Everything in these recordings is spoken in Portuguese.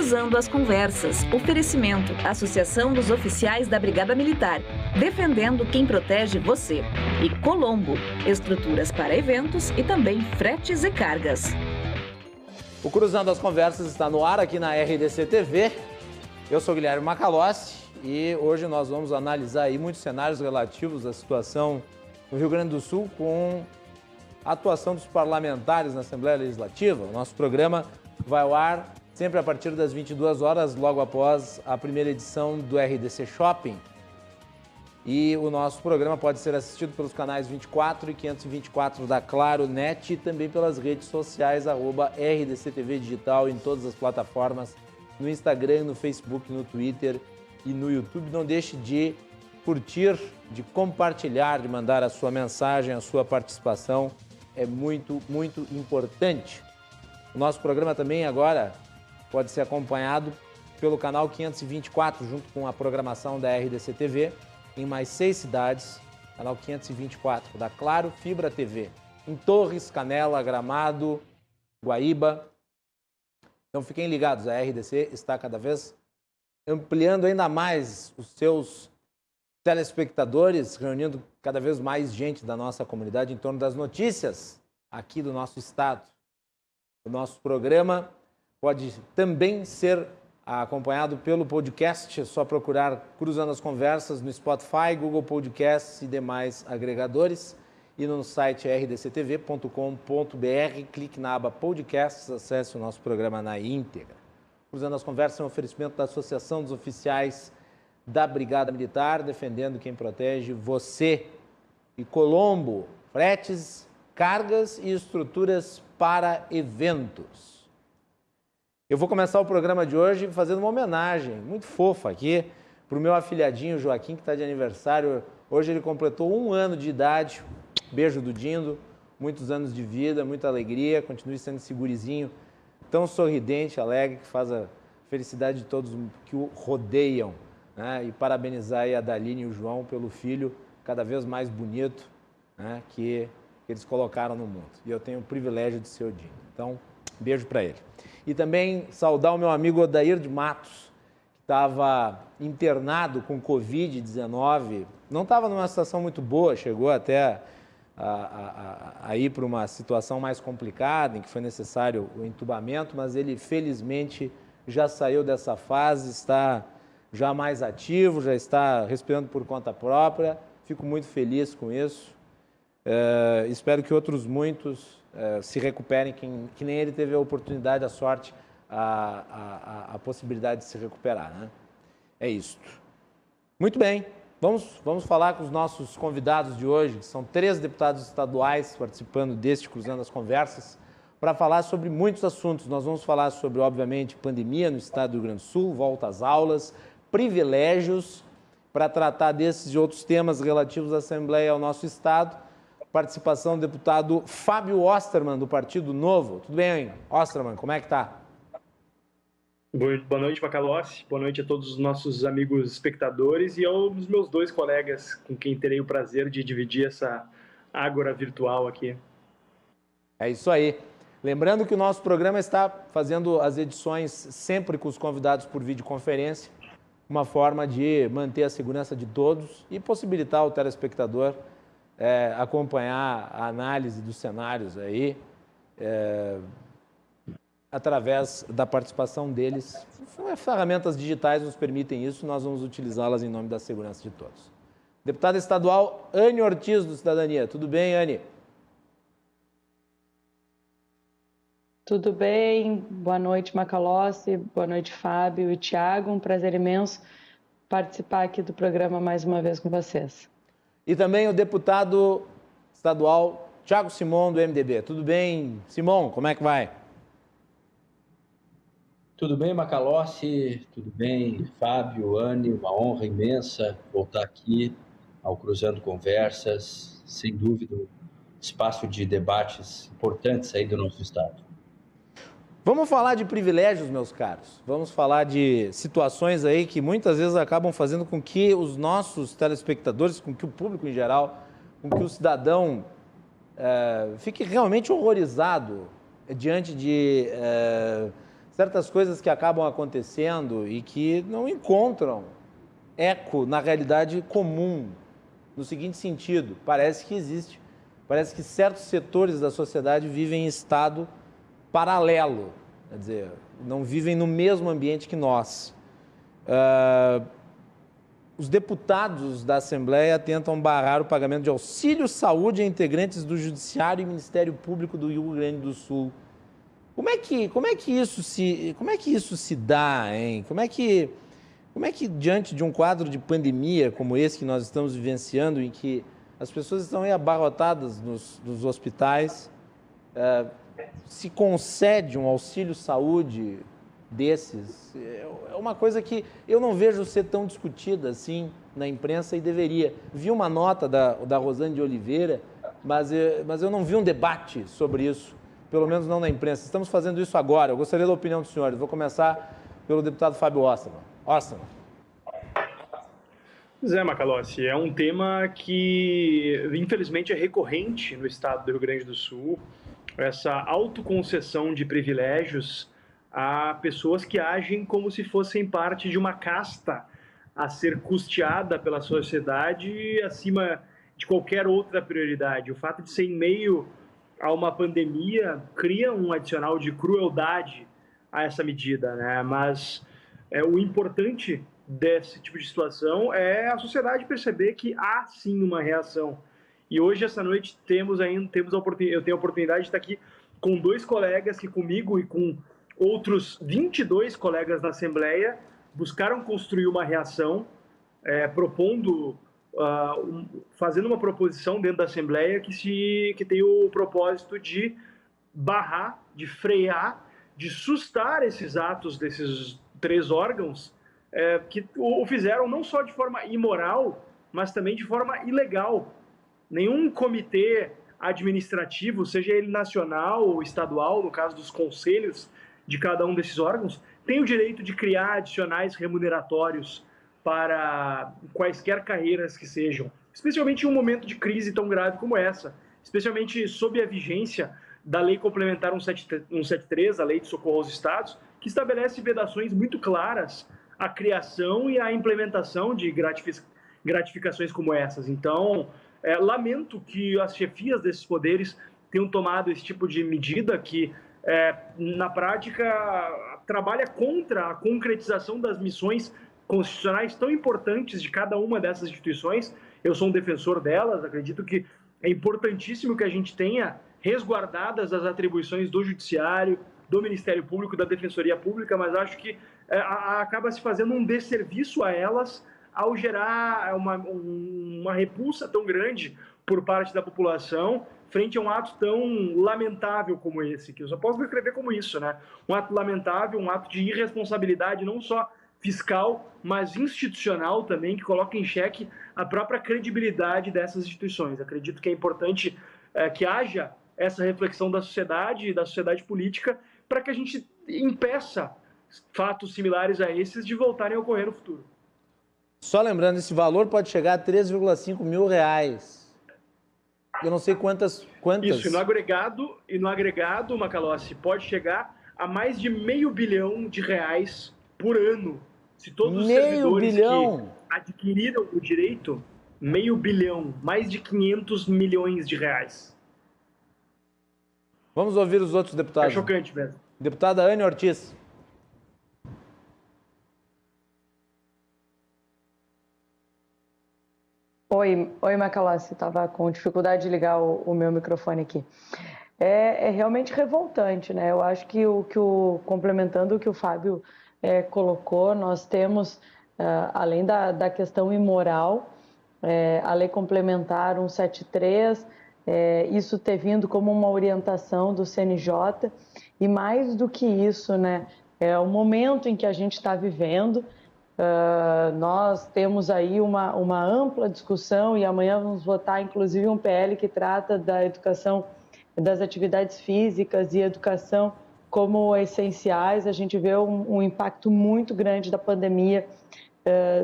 Cruzando as Conversas. Oferecimento: Associação dos Oficiais da Brigada Militar, defendendo quem protege você. E Colombo, estruturas para eventos e também fretes e cargas. O Cruzando as Conversas está no ar aqui na RDC TV. Eu sou Guilherme Macalossi e hoje nós vamos analisar aí muitos cenários relativos à situação no Rio Grande do Sul com a atuação dos parlamentares na Assembleia Legislativa. O nosso programa vai ao ar sempre a partir das 22 horas, logo após a primeira edição do RDC Shopping. E o nosso programa pode ser assistido pelos canais 24 e 524 da Claro Net e também pelas redes sociais, @RDC TV Digital, em todas as plataformas, no Instagram, no Facebook, no Twitter e no YouTube. Não deixe de curtir, de compartilhar, de mandar a sua mensagem, a sua participação. É muito, muito importante. O nosso programa também agora pode ser acompanhado pelo canal 524, junto com a programação da RDC TV, em mais 6 cidades, canal 524 da Claro Fibra TV, em Torres, Canela, Gramado, Guaíba. Então fiquem ligados, a RDC está cada vez ampliando ainda mais os seus telespectadores, reunindo cada vez mais gente da nossa comunidade em torno das notícias aqui do nosso estado. O nosso programa pode também ser acompanhado pelo podcast, é só procurar Cruzando as Conversas no Spotify, Google Podcasts e demais agregadores. E no site rdctv.com.br, clique na aba Podcasts, acesse o nosso programa na íntegra. Cruzando as Conversas é um oferecimento da Associação dos Oficiais da Brigada Militar, defendendo quem protege você. E Colombo, fretes, cargas e estruturas para eventos. Eu vou começar o programa de hoje fazendo uma homenagem muito fofa aqui para o meu afilhadinho Joaquim, que está de aniversário. Hoje ele completou 1 ano de idade. Beijo do Dindo, muitos anos de vida, muita alegria, continue sendo esse gurizinho tão sorridente, alegre, que faz a felicidade de todos que o rodeiam, né? E parabenizar aí a Daline e o João pelo filho cada vez mais bonito, né, que eles colocaram no mundo. E eu tenho o privilégio de ser o Dindo. Então, beijo para ele. E também saudar o meu amigo Odair de Matos, que estava internado com Covid-19. Não estava numa situação muito boa, chegou até a ir para uma situação mais complicada, em que foi necessário o entubamento, mas ele felizmente já saiu dessa fase, está já mais ativo, já está respirando por conta própria. Fico muito feliz com isso. Espero que outros muitos se recuperem, que nem ele teve a oportunidade, a sorte, a possibilidade de se recuperar, né? É isso. Muito bem, vamos falar com os nossos convidados de hoje, que são 3 deputados estaduais participando deste Cruzando as Conversas, para falar sobre muitos assuntos. Nós vamos falar sobre, obviamente, pandemia no estado do Rio Grande do Sul, volta às aulas, privilégios, para tratar desses e outros temas relativos à Assembleia ao nosso estado. Participação do deputado Fábio Osterman, do Partido Novo. Tudo bem, Osterman? Como é que tá? Boa noite, Macalossi. Boa noite a todos os nossos amigos espectadores e aos meus 2 colegas com quem terei o prazer de dividir essa ágora virtual aqui. É isso aí. Lembrando que o nosso programa está fazendo as edições sempre com os convidados por videoconferência, uma forma de manter a segurança de todos e possibilitar ao telespectador acompanhar a análise dos cenários aí, através da participação deles. Ferramentas digitais nos permitem isso, nós vamos utilizá-las em nome da segurança de todos. Deputada estadual Anne Ortiz, do Cidadania. Tudo bem, Anne? Tudo bem. Boa noite, Macalossi. Boa noite, Fábio e Tiago. Um prazer imenso participar aqui do programa mais uma vez com vocês. E também o deputado estadual Thiago Simon, do MDB. Tudo bem, Simon? Como é que vai? Tudo bem, Macalossi? Tudo bem, Fábio, Anne? Uma honra imensa voltar aqui ao Cruzando Conversas. Sem dúvida, um espaço de debates importantes aí do nosso estado. Vamos falar de privilégios, meus caros. Vamos falar de situações aí que muitas vezes acabam fazendo com que os nossos telespectadores, com que o público em geral, com que o cidadão fique realmente horrorizado diante de certas coisas que acabam acontecendo e que não encontram eco na realidade comum, no seguinte sentido: parece que certos setores da sociedade vivem em estado paralelo, quer dizer, não vivem no mesmo ambiente que nós. Os deputados da Assembleia tentam barrar o pagamento de auxílio saúde a integrantes do Judiciário e Ministério Público do Rio Grande do Sul. Como é que isso se dá, hein? Como é que diante de um quadro de pandemia como esse que nós estamos vivenciando, em que as pessoas estão aí abarrotadas nos hospitais, se concede um auxílio saúde desses? É uma coisa que eu não vejo ser tão discutida assim na imprensa e deveria. Vi uma nota da Rosane de Oliveira, mas eu não vi um debate sobre isso, pelo menos não na imprensa. Estamos fazendo isso agora. Eu gostaria da opinião dos senhores. Vou começar pelo deputado Fábio Osterman. Zé Macalossi, é um tema que, infelizmente, é recorrente no estado do Rio Grande do Sul, essa autoconcessão de privilégios a pessoas que agem como se fossem parte de uma casta a ser custeada pela sociedade acima de qualquer outra prioridade. O fato de ser em meio a uma pandemia cria um adicional de crueldade a essa medida, né? Mas o importante desse tipo de situação é a sociedade perceber que há sim uma reação. E hoje, essa noite, eu tenho a oportunidade de estar aqui com 2 colegas que comigo e com outros 22 colegas na Assembleia buscaram construir uma reação, fazendo uma proposição dentro da Assembleia que tem o propósito de barrar, de frear, de sustar esses atos desses 3 órgãos que o fizeram não só de forma imoral, mas também de forma ilegal. Nenhum comitê administrativo, seja ele nacional ou estadual, no caso dos conselhos de cada um desses órgãos, tem o direito de criar adicionais remuneratórios para quaisquer carreiras que sejam, especialmente em um momento de crise tão grave como essa, especialmente sob a vigência da Lei Complementar 173, a Lei de Socorro aos Estados, que estabelece vedações muito claras à criação e à implementação de gratificações como essas. Então, lamento que as chefias desses poderes tenham tomado esse tipo de medida que, na prática, trabalha contra a concretização das missões constitucionais tão importantes de cada uma dessas instituições. Eu sou um defensor delas, acredito que é importantíssimo que a gente tenha resguardadas as atribuições do Judiciário, do Ministério Público, da Defensoria Pública, mas acho que acaba se fazendo um desserviço a elas ao gerar uma repulsa tão grande por parte da população frente a um ato tão lamentável como esse, que eu só posso descrever como isso, né? Um ato lamentável, um ato de irresponsabilidade, não só fiscal, mas institucional também, que coloca em xeque a própria credibilidade dessas instituições. Acredito que é importante que haja essa reflexão da sociedade política, para que a gente impeça fatos similares a esses de voltarem a ocorrer no futuro. Só lembrando, esse valor pode chegar a 3,5 mil reais. Eu não sei quantas... Isso, e no agregado, Macalossi, pode chegar a mais de R$500 bilhão por ano. Se todos os servidores que adquiriram o direito, R$500 bilhão, mais de 500 milhões de reais. Vamos ouvir os outros deputados. É chocante mesmo. Deputada Anne Ortiz. Oi, Macalossi, estava com dificuldade de ligar o meu microfone aqui. É realmente revoltante, né? Eu acho que complementando o que o Fábio colocou, nós temos, além da questão imoral, a Lei Complementar 173, isso ter vindo como uma orientação do CNJ, e mais do que isso, né? É o momento em que a gente está vivendo. Nós temos aí uma ampla discussão e amanhã vamos votar, inclusive, um PL que trata da educação, das atividades físicas e educação como essenciais. A gente vê um impacto muito grande da pandemia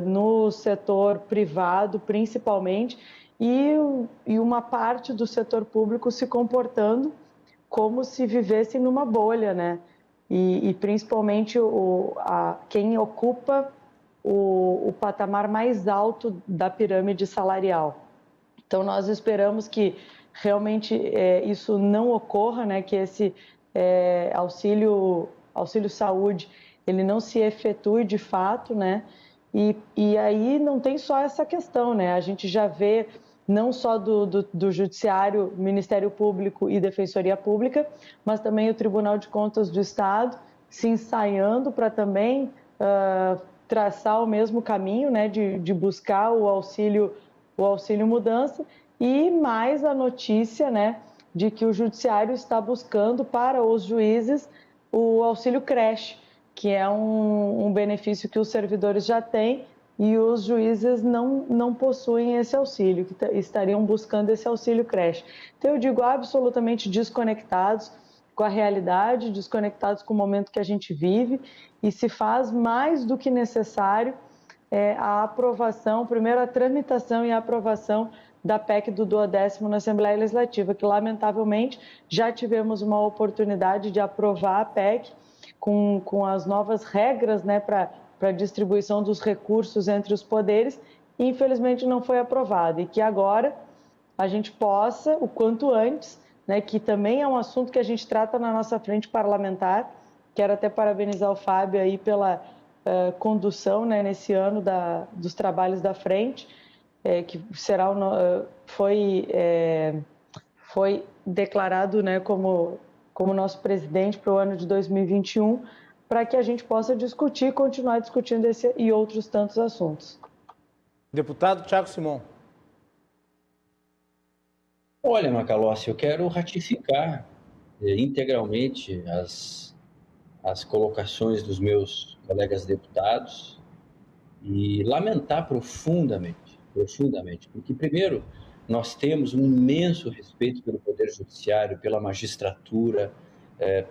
no setor privado, principalmente, e uma parte do setor público se comportando como se vivesse numa bolha, né? e principalmente quem ocupa o patamar mais alto da pirâmide salarial. Então, nós esperamos que realmente isso não ocorra, né, que esse auxílio saúde ele não se efetue de fato, né, e aí não tem só essa questão, né, a gente já vê não só do Judiciário, Ministério Público e Defensoria Pública, mas também o Tribunal de Contas do Estado se ensaiando para também traçar o mesmo caminho, né, de buscar o auxílio mudança, e mais a notícia, né, de que o Judiciário está buscando para os juízes o auxílio creche, que é um benefício que os servidores já têm e os juízes não possuem esse auxílio, que estariam buscando esse auxílio creche. Então, eu digo absolutamente desconectados com a realidade, desconectados com o momento que a gente vive, e se faz mais do que necessário a aprovação, primeiro a tramitação e a aprovação da PEC do 12º na Assembleia Legislativa, que lamentavelmente já tivemos uma oportunidade de aprovar a PEC com as novas regras, né, para a distribuição dos recursos entre os poderes, e infelizmente não foi aprovada, e que agora a gente possa, o quanto antes, né, que também é um assunto que a gente trata na nossa frente parlamentar. Quero até parabenizar o Fábio aí pela condução, né, nesse ano dos trabalhos da frente, que será foi declarado, né, como nosso presidente para o ano de 2021, para que a gente possa continuar discutindo esse e outros tantos assuntos. Deputado Thiago Simon. Olha, Macalossi, eu quero ratificar integralmente as colocações dos meus colegas deputados e lamentar profundamente, porque, primeiro, nós temos um imenso respeito pelo Poder Judiciário, pela magistratura,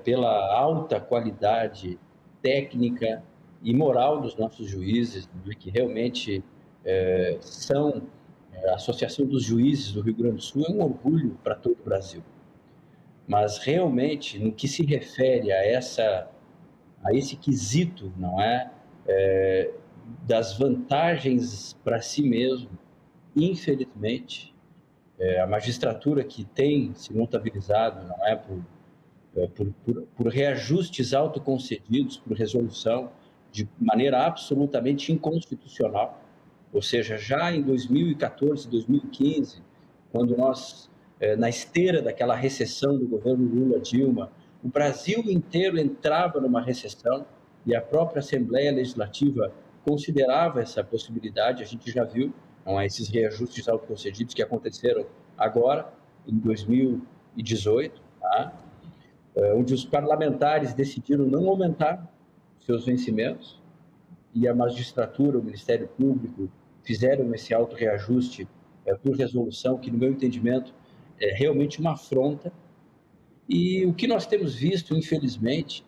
pela alta qualidade técnica e moral dos nossos juízes, que realmente são... A Associação dos Juízes do Rio Grande do Sul é um orgulho para todo o Brasil. Mas, realmente, no que se refere a esse quesito, não das vantagens para si mesmo, infelizmente, a magistratura que tem se notabilizado, por reajustes autoconcedidos por resolução de maneira absolutamente inconstitucional. Ou seja, já em 2014, 2015, quando nós, na esteira daquela recessão do governo Lula-Dilma, o Brasil inteiro entrava numa recessão e a própria Assembleia Legislativa considerava essa possibilidade. A gente já viu esses reajustes autoconcedidos que aconteceram agora, em 2018, onde os parlamentares decidiram não aumentar seus vencimentos e a magistratura, o Ministério Público, fizeram esse auto-reajuste por resolução, que, no meu entendimento, é realmente uma afronta. E o que nós temos visto, infelizmente,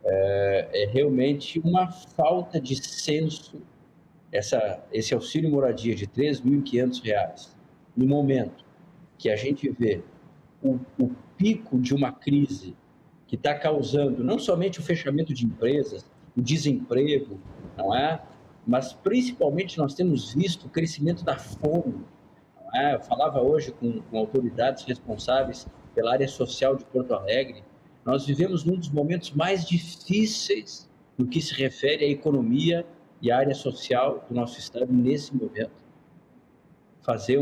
é realmente uma falta de senso. Esse auxílio moradia de R$ 3.500, no momento que a gente vê o pico de uma crise que está causando não somente o fechamento de empresas, o desemprego, mas principalmente nós temos visto o crescimento da fome. Eu falava hoje com autoridades responsáveis pela área social de Porto Alegre. Nós vivemos num dos momentos mais difíceis no que se refere à economia e à área social do nosso estado nesse momento. Fazer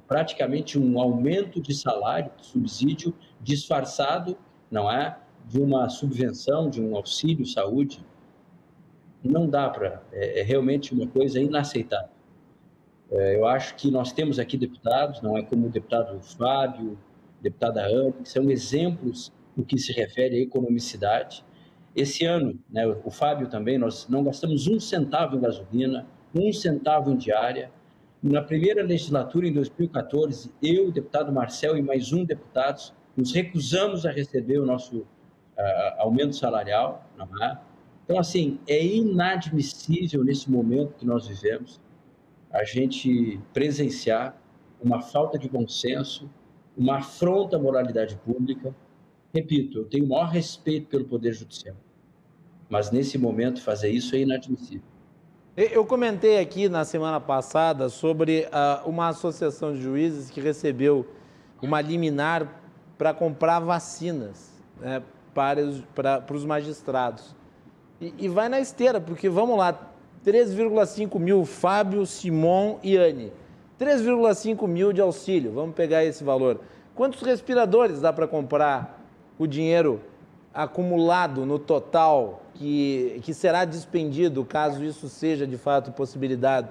praticamente um aumento de salário, de subsídio, disfarçado, de uma subvenção, de um auxílio saúde, não dá para... É realmente uma coisa inaceitável. Eu acho que nós temos aqui deputados, como o deputado Fábio, deputada Ana, que são exemplos no que se refere à economicidade. Esse ano, o Fábio também, nós não gastamos 1 centavo em gasolina, 1 centavo em diária. Na primeira legislatura, em 2014, eu, o deputado Marcel e mais um deputado, nos recusamos a receber o nosso aumento salarial. Então, assim, é inadmissível nesse momento que nós vivemos a gente presenciar uma falta de bom senso, uma afronta à moralidade pública, Repito, eu tenho o maior respeito pelo Poder Judiciário, mas nesse momento fazer isso é inadmissível. Eu comentei aqui na semana passada sobre uma associação de juízes que recebeu uma liminar para comprar vacinas, né, para os magistrados. E vai na esteira, porque vamos lá, 3,5 mil Fábio, Simon e Anne. 3,5 mil de auxílio, vamos pegar esse valor. Quantos respiradores dá para comprar o dinheiro acumulado no total que será despendido, caso isso seja de fato possibilitado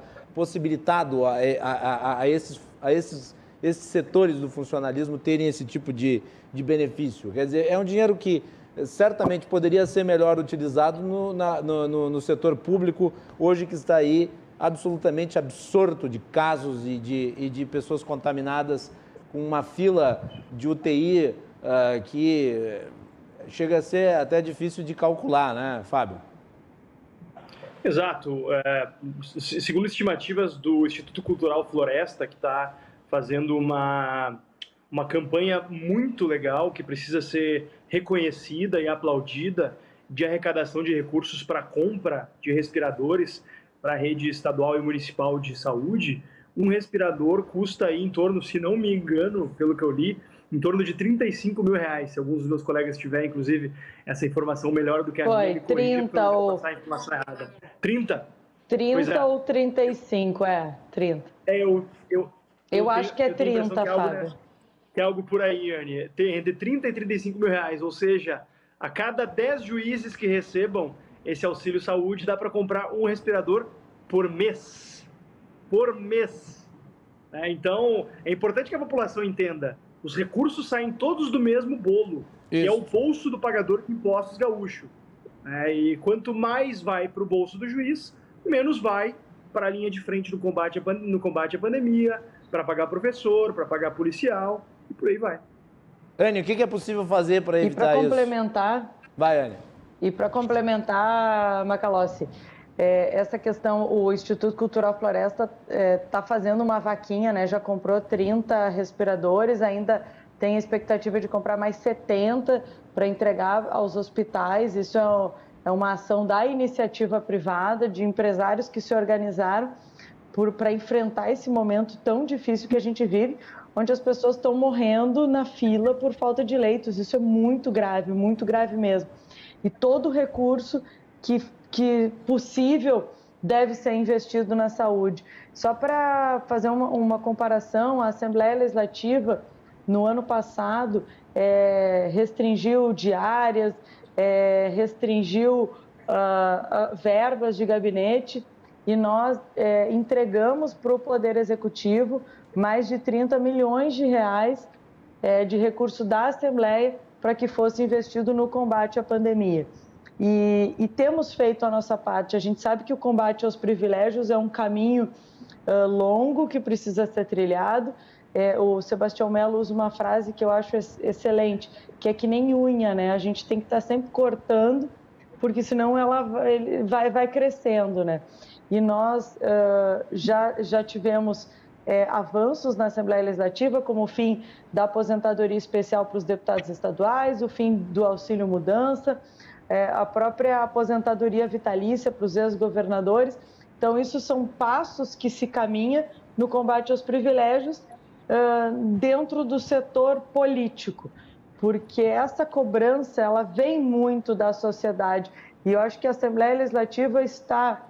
a esses setores do funcionalismo terem esse tipo de benefício? Quer dizer, é um dinheiro que certamente poderia ser melhor utilizado no setor público, hoje que está aí absolutamente absorto de casos e de pessoas contaminadas, com uma fila de UTI que chega a ser até difícil de calcular, né, Fábio? Exato. Segundo estimativas do Instituto Cultural Floresta, que está fazendo uma campanha muito legal, que precisa ser reconhecida e aplaudida, de arrecadação de recursos para compra de respiradores para a rede estadual e municipal de saúde. Um respirador custa aí em torno, se não me engano, pelo que eu li, em torno de 35 mil reais. Se alguns dos meus colegas tiverem, inclusive, essa informação melhor do que a minha, me corrija 30 ou... passar a informação errada. 30? 30 ou 35, 30. Eu acho que é 30, Fábio. Que é algo por aí, Anne. Tem entre 30 e 35 mil reais, ou seja, a cada 10 juízes que recebam esse auxílio saúde, dá para comprar um respirador por mês. Por mês. Então, é importante que a população entenda. Os recursos saem todos do mesmo bolo, que é o bolso do pagador de impostos gaúcho. E quanto mais vai para o bolso do juiz, menos vai para a linha de frente no combate à pandemia, para pagar professor, para pagar policial, e por aí vai. Anne, o que é possível fazer para evitar isso? E para complementar... Vai, Anne. E para complementar, Macalossi, essa questão, o Instituto Cultural Floresta está fazendo uma vaquinha, né? Já comprou 30 respiradores, ainda tem a expectativa de comprar mais 70 para entregar aos hospitais. Isso é uma ação da iniciativa privada, de empresários que se organizaram para enfrentar esse momento tão difícil que a gente vive, onde as pessoas estão morrendo na fila por falta de leitos. Isso é muito grave mesmo. E todo recurso que possível deve ser investido na saúde. Só para fazer uma comparação, a Assembleia Legislativa, no ano passado, restringiu diárias, restringiu verbas de gabinete, e nós entregamos para o Poder Executivo mais de 30 milhões de reais de recurso da Assembleia para que fosse investido no combate à pandemia. E temos feito a nossa parte. A gente sabe que o combate aos privilégios é um caminho longo que precisa ser trilhado. O Sebastião Mello usa uma frase que eu acho excelente, que é que nem unha, né? A gente tem que estar sempre cortando, porque senão ela vai crescendo, né? E nós já tivemos avanços na Assembleia Legislativa, como o fim da aposentadoria especial para os deputados estaduais, o fim do auxílio mudança, a própria aposentadoria vitalícia para os ex-governadores. Então, isso são passos que se caminha no combate aos privilégios dentro do setor político, porque essa cobrança ela vem muito da sociedade, e eu acho que a Assembleia Legislativa está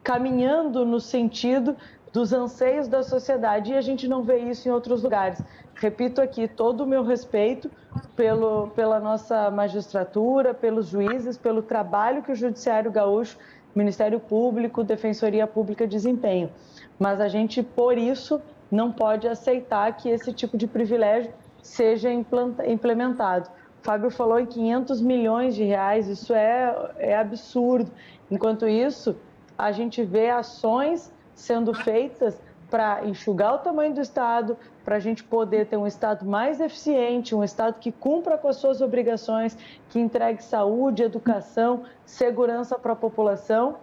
caminhando no sentido dos anseios da sociedade, e a gente não vê isso em outros lugares. Repito aqui todo o meu respeito pela nossa magistratura, pelos juízes, pelo trabalho que o Judiciário Gaúcho, Ministério Público, Defensoria Pública desempenham. Mas a gente, por isso, não pode aceitar que esse tipo de privilégio seja implementado. O Fábio falou em 500 milhões de reais, isso é absurdo. Enquanto isso, a gente vê ações sendo feitas para enxugar o tamanho do Estado, para a gente poder ter um Estado mais eficiente, um Estado que cumpra com as suas obrigações, que entregue saúde, educação, segurança para a população,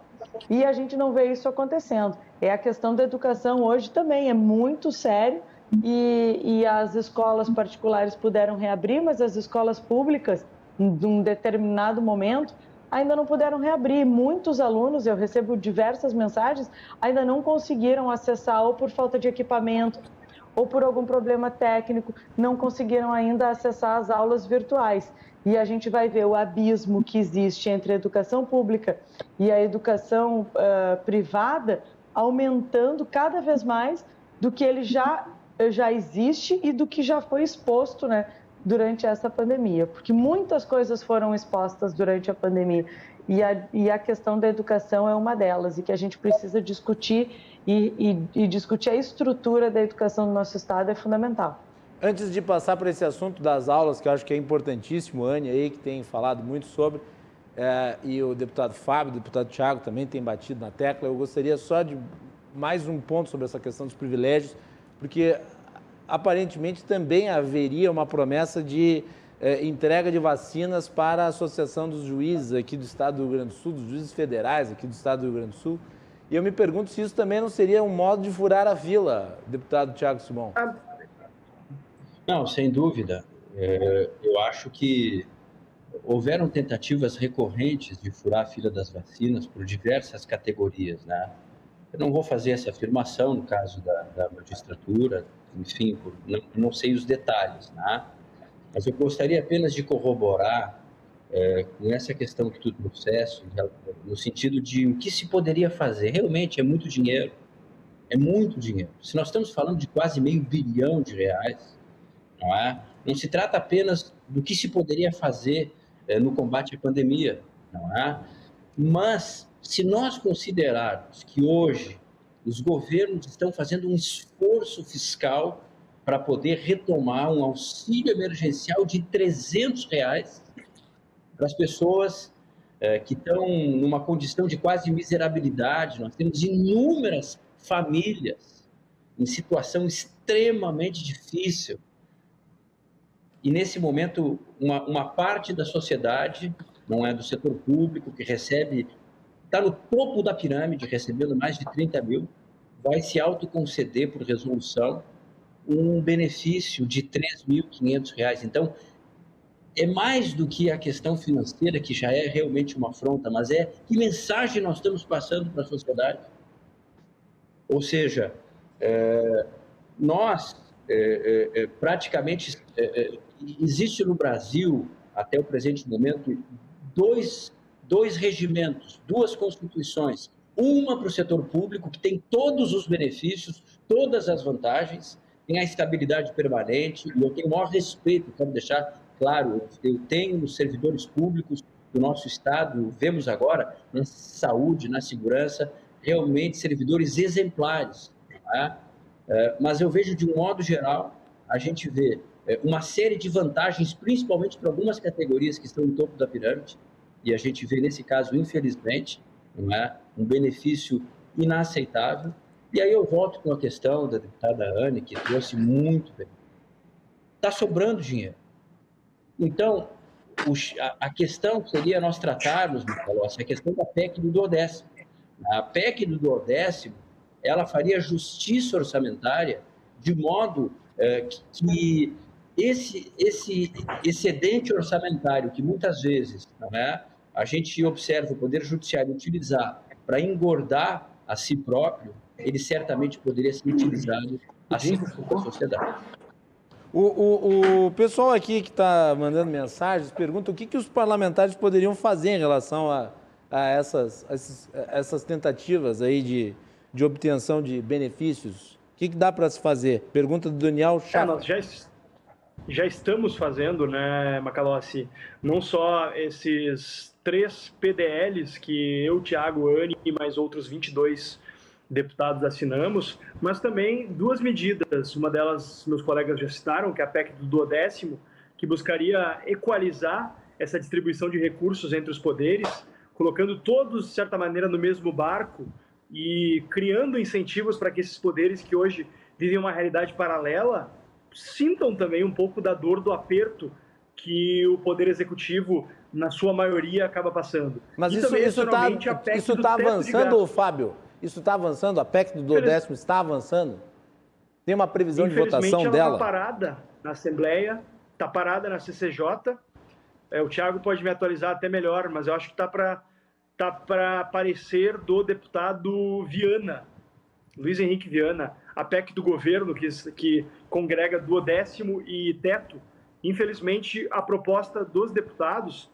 e a gente não vê isso acontecendo. A questão da educação hoje também é muito sério, e as escolas particulares puderam reabrir, mas as escolas públicas, em um determinado momento, ainda não puderam reabrir. Muitos alunos, eu recebo diversas mensagens, ainda não conseguiram acessar, ou por falta de equipamento, ou por algum problema técnico, não conseguiram ainda acessar as aulas virtuais. E a gente vai ver o abismo que existe entre a educação pública e a educação privada aumentando cada vez mais do que ele já existe e do que já foi exposto, né, durante essa pandemia. Porque muitas coisas foram expostas durante a pandemia e a questão da educação é uma delas, e que a gente precisa discutir e discutir a estrutura da educação do nosso estado é fundamental. Antes de passar para esse assunto das aulas, que eu acho que é importantíssimo, Anne aí, que tem falado muito sobre, e o deputado Fábio, o deputado Thiago também tem batido na tecla, eu gostaria só de mais um ponto sobre essa questão dos privilégios, porque aparentemente também haveria uma promessa de entrega de vacinas para a Associação dos Juízes aqui do Estado do Rio Grande do Sul, dos juízes federais aqui do Estado do Rio Grande do Sul, e eu me pergunto se isso também não seria um modo de furar a fila, deputado Thiago Simão. Não, sem dúvida. Eu acho que houveram tentativas recorrentes de furar a fila das vacinas por diversas categorias, né? Eu não vou fazer essa afirmação no caso da magistratura, enfim, não sei os detalhes, né? Mas eu gostaria apenas de corroborar com essa questão que tu trouxeste, no sentido de o que se poderia fazer. Realmente é muito dinheiro, Se nós estamos falando de quase R$500 bilhão, não é? Não se trata apenas do que se poderia fazer no combate à pandemia, não é? Mas, se nós considerarmos que hoje os governos estão fazendo um esforço fiscal para poder retomar um auxílio emergencial de R$300 para as pessoas que estão numa condição de quase miserabilidade, nós temos inúmeras famílias em situação extremamente difícil. E, nesse momento, uma parte da sociedade, não é do setor público, que recebe, está no topo da pirâmide, recebendo mais de 30 mil, vai se autoconceder por resolução um benefício de R$3.500. Então, é mais do que a questão financeira, que já é realmente uma afronta, mas que mensagem nós estamos passando para a sociedade? Ou seja, nós praticamente... existe no Brasil, até o presente momento, dois regimentos, duas constituições. Uma para o setor público, que tem todos os benefícios, todas as vantagens, tem a estabilidade permanente, e eu tenho o maior respeito, quero deixar claro, eu tenho os servidores públicos do nosso Estado, vemos agora, na saúde, na segurança, realmente servidores exemplares. Tá? Mas eu vejo, de um modo geral, a gente vê uma série de vantagens, principalmente para algumas categorias que estão no topo da pirâmide, e a gente vê, nesse caso, infelizmente, não é, um benefício inaceitável. E aí eu volto com a questão da deputada Anne, que trouxe muito bem. Está sobrando dinheiro. Então, a questão seria nós tratarmos, a questão da PEC do duodécimo. A PEC do duodécimo, ela faria justiça orçamentária de modo que esse excedente orçamentário que muitas vezes, não é, a gente observa o Poder Judiciário utilizar para engordar a si próprio, ele certamente poderia ser utilizado assim como a sociedade. O pessoal aqui que está mandando mensagens pergunta o que os parlamentares poderiam fazer em relação a essas tentativas aí de obtenção de benefícios. O que dá para se fazer? Pergunta do Daniel Chá. Nós já estamos fazendo, né, Macalossi, não só esses 3 PDLs que eu, Thiago, Anne e mais outros 22 deputados assinamos, mas também 2 medidas. Uma delas, meus colegas já citaram, que é a PEC do duodécimo, que buscaria equalizar essa distribuição de recursos entre os poderes, colocando todos, de certa maneira, no mesmo barco e criando incentivos para que esses poderes que hoje vivem uma realidade paralela sintam também um pouco da dor do aperto que o Poder Executivo, na sua maioria, acaba passando. Mas isso está avançando, Fábio? Isso está avançando? A PEC do duodécimo está avançando? Tem uma previsão de Infelizmente, votação ela dela? está parada na Assembleia, está parada na CCJ. O Thiago pode me atualizar até melhor, mas eu acho que está para parecer do deputado Viana, Luiz Henrique Viana, a PEC do governo, que congrega duodécimo e teto. Infelizmente, a proposta dos deputados,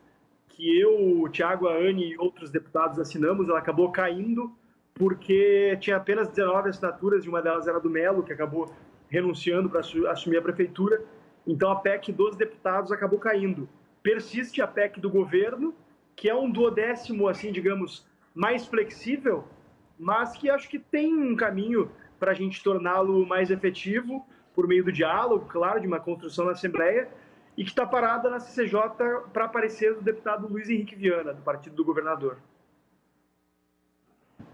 que eu, o Thiago, a Anne e outros deputados assinamos, ela acabou caindo porque tinha apenas 19 assinaturas, e uma delas era do Melo, que acabou renunciando para assumir a prefeitura. Então, a PEC dos deputados acabou caindo. Persiste a PEC do governo, que é um duodécimo, assim, digamos, mais flexível, mas que acho que tem um caminho para a gente torná-lo mais efetivo, por meio do diálogo, claro, de uma construção na Assembleia, e que está parada na CCJ para aparecer do deputado Luiz Henrique Viana, do partido do governador.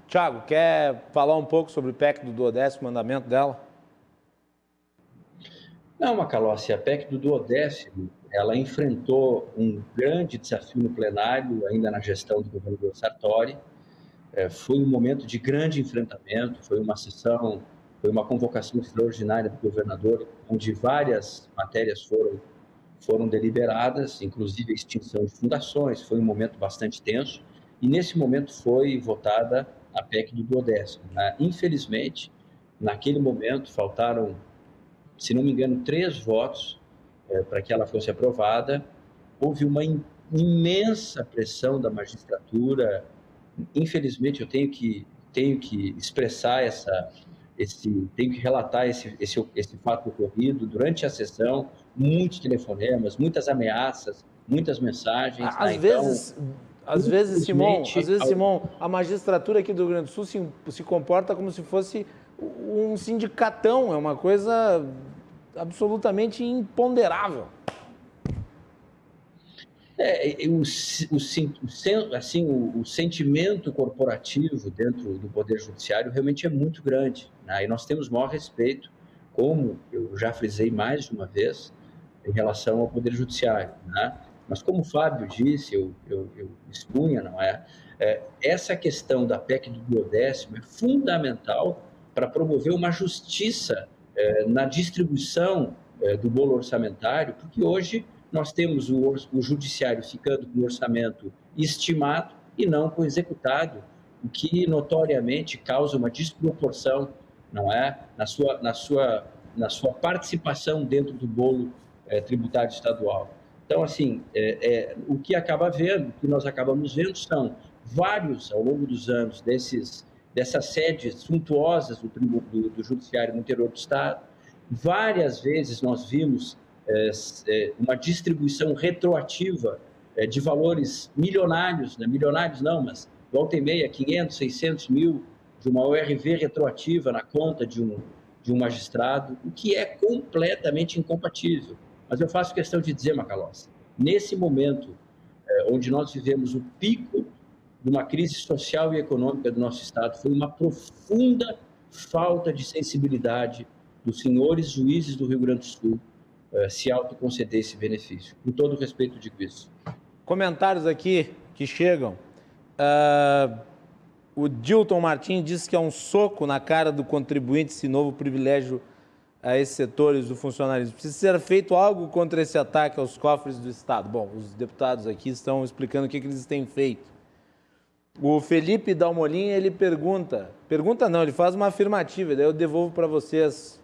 Thiago, quer falar um pouco sobre o PEC do duodécimo, andamento dela? Não, Macalossi, a PEC do duodécimo, ela enfrentou um grande desafio no plenário, ainda na gestão do governador Sartori. Foi um momento de grande enfrentamento, foi uma sessão, foi uma convocação extraordinária do governador, onde várias matérias foram deliberadas, inclusive a extinção de fundações. Foi um momento bastante tenso, e nesse momento foi votada a PEC do duodécimo. Infelizmente, naquele momento faltaram, se não me engano, 3 votos para que ela fosse aprovada. Houve uma imensa pressão da magistratura. Infelizmente, eu tenho que expressar tenho que relatar esse fato ocorrido durante a sessão. Muitos telefonemas, muitas ameaças, muitas mensagens. Às vezes, Simão, a magistratura aqui do Rio Grande do Sul se comporta como se fosse um sindicatão, é uma coisa absolutamente imponderável. O sentimento corporativo dentro do Poder Judiciário realmente é muito grande, né? E nós temos maior respeito, como eu já frisei mais de uma vez, em relação ao Poder Judiciário, né? Mas como o Fábio disse, eu expunha, não é? Essa questão da PEC do duodécimo é fundamental para promover uma justiça na distribuição do bolo orçamentário, porque hoje nós temos o judiciário ficando com o orçamento estimado e não com o executado, o que notoriamente causa uma desproporção, não é? Na sua participação dentro do bolo tributário estadual. Então, assim, o que nós acabamos vendo são vários, ao longo dos anos, dessas sedes suntuosas do Judiciário no interior do Estado. Várias vezes nós vimos uma distribuição retroativa de valores milionários, né? Milionários não, mas volta e meia, 500, 600 mil, de uma ORV retroativa na conta de um magistrado, o que é completamente incompatível. Mas eu faço questão de dizer, Macalossi, nesse momento onde nós vivemos o pico de uma crise social e econômica do nosso Estado, foi uma profunda falta de sensibilidade dos senhores juízes do Rio Grande do Sul se autoconceder esse benefício. Com todo o respeito, digo isso. Comentários aqui que chegam. O Dilton Martins diz que é um soco na cara do contribuinte esse novo privilégio a esses setores do funcionalismo. Precisa ser feito algo contra esse ataque aos cofres do Estado. Bom, os deputados aqui estão explicando o que eles têm feito. O Felipe Dalmolin, ele ele faz uma afirmativa, daí eu devolvo para vocês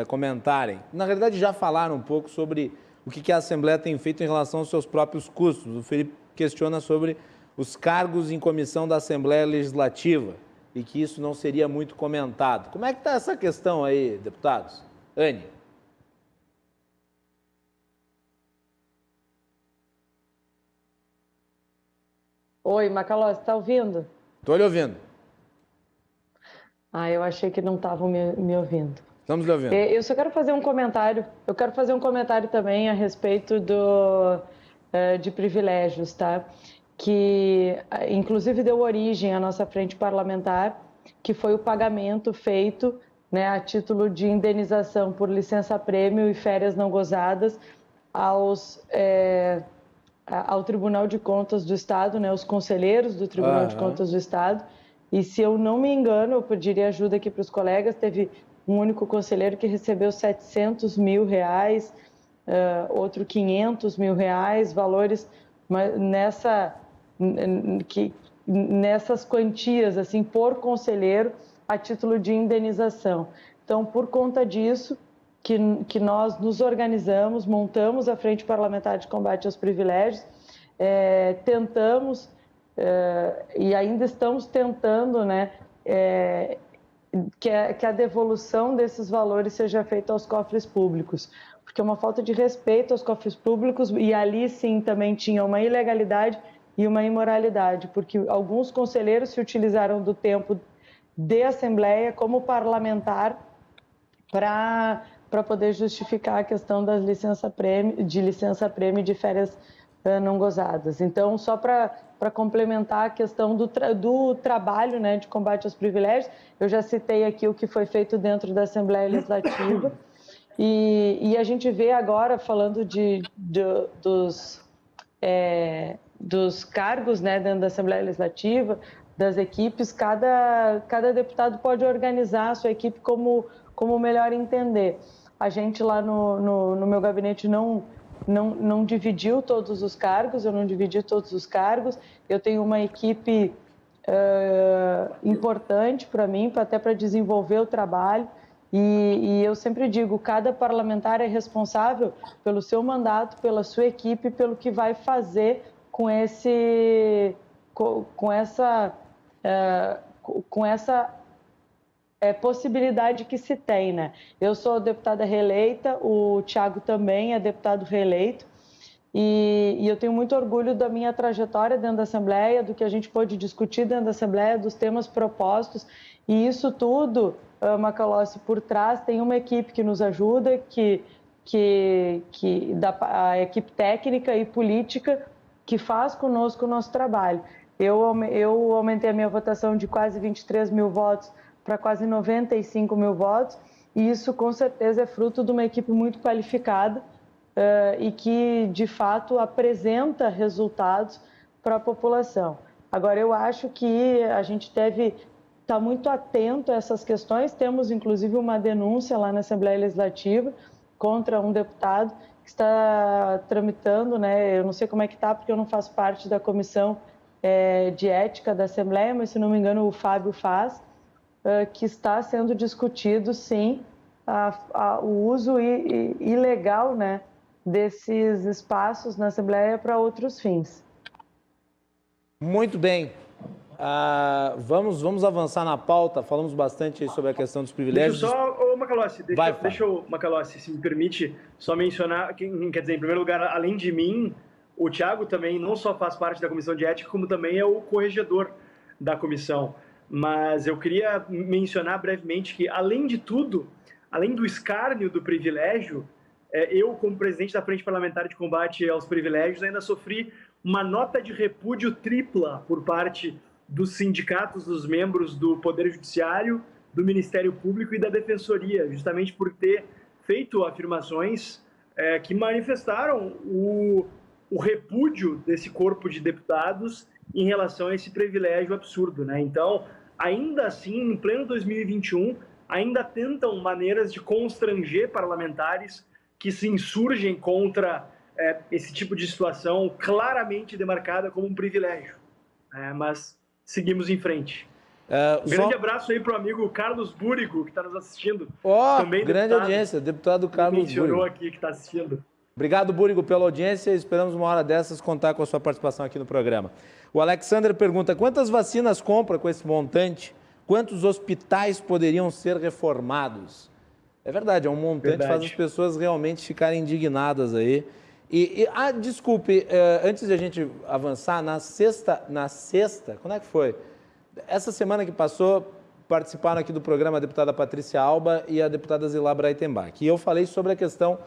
comentarem. Na realidade, já falaram um pouco sobre o que a Assembleia tem feito em relação aos seus próprios custos. O Felipe questiona sobre os cargos em comissão da Assembleia Legislativa e que isso não seria muito comentado. Como é que está essa questão aí, deputados? Anne. Oi, Macalossi, está ouvindo? Estou lhe ouvindo. Eu achei que não estavam me ouvindo. Estamos lhe ouvindo. Eu só quero fazer um comentário. Eu quero fazer um comentário também a respeito de privilégios, tá? Que, inclusive, deu origem à nossa frente parlamentar, que foi o pagamento feito, né, a título de indenização por licença-prêmio e férias não gozadas ao Tribunal de Contas do Estado, né, os conselheiros do Tribunal de Contas do Estado. E se eu não me engano, eu pediria ajuda aqui para os colegas, teve um único conselheiro que recebeu R$700 mil, outro R$500 mil, valores nessas quantias, assim, por conselheiro, a título de indenização. Então, por conta disso, que nós nos organizamos, montamos a Frente Parlamentar de Combate aos Privilégios, tentamos, e ainda estamos tentando, né, que a devolução desses valores seja feita aos cofres públicos, porque é uma falta de respeito aos cofres públicos, e ali sim também tinha uma ilegalidade e uma imoralidade, porque alguns conselheiros se utilizaram do tempo de Assembleia como parlamentar para poder justificar a questão das licença-prêmio de férias não gozadas. Então, só para complementar a questão do trabalho, né, de combate aos privilégios, eu já citei aqui o que foi feito dentro da Assembleia Legislativa, e a gente vê agora, falando dos cargos, né, dentro da Assembleia Legislativa, das equipes, cada deputado pode organizar a sua equipe como melhor entender. A gente lá no meu gabinete não dividiu todos os cargos, eu não dividi todos os cargos, eu tenho uma equipe importante para mim, até para desenvolver o trabalho, e eu sempre digo, cada parlamentar é responsável pelo seu mandato, pela sua equipe, pelo que vai fazer com essa possibilidade que se tem, né? Eu sou deputada reeleita, o Thiago também é deputado reeleito, e eu tenho muito orgulho da minha trajetória dentro da Assembleia, do que a gente pôde discutir dentro da Assembleia, dos temas propostos, e isso tudo, Macalossi, por trás tem uma equipe que nos ajuda, a equipe técnica e política que faz conosco o nosso trabalho. Eu aumentei a minha votação de quase 23 mil votos para quase 95 mil votos, e isso com certeza é fruto de uma equipe muito qualificada e que, de fato, apresenta resultados para a população. Agora, eu acho que a gente deve estar muito atento a essas questões. Temos, inclusive, uma denúncia lá na Assembleia Legislativa contra um deputado que está tramitando, né? Eu não sei como é que está, porque eu não faço parte da comissão de ética da Assembleia, mas, se não me engano, o Fábio faz, que está sendo discutido, sim, o uso ilegal, né, desses espaços na Assembleia para outros fins. Muito bem. Vamos avançar na pauta. Falamos bastante sobre a questão dos privilégios. Deixa eu só, Macalossi, deixa eu, Macalossi, se me permite, só mencionar, quer dizer, em primeiro lugar, além de mim, o Thiago também não só faz parte da comissão de ética, como também é o corregedor da comissão. Mas eu queria mencionar brevemente que, além de tudo, além do escárnio do privilégio, eu, como presidente da Frente Parlamentar de Combate aos Privilégios, ainda sofri uma nota de repúdio tripla por parte dos sindicatos dos membros do Poder Judiciário, do Ministério Público e da Defensoria, justamente por ter feito afirmações que manifestaram o repúdio desse corpo de deputados em relação a esse privilégio absurdo, né? Então, ainda assim, em pleno 2021, ainda tentam maneiras de constranger parlamentares que se insurgem contra esse tipo de situação claramente demarcada como um privilégio. Mas seguimos em frente. Grande abraço aí para o amigo Carlos Búrigo, que está nos assistindo. Também grande audiência, deputado Carlos Búrigo. Mencionou aqui que está assistindo. Obrigado, Búrigo, pela audiência. Esperamos uma hora dessas contar com a sua participação aqui no programa. O Alexander pergunta, quantas vacinas compra com esse montante? Quantos hospitais poderiam ser reformados? É verdade, é um montante que faz as pessoas realmente ficarem indignadas aí. Desculpe, antes de a gente avançar, na sexta, quando é que foi? Essa semana que passou, participaram aqui do programa a deputada Patrícia Alba e a deputada Zilá Breitenbach. E eu falei sobre a questão,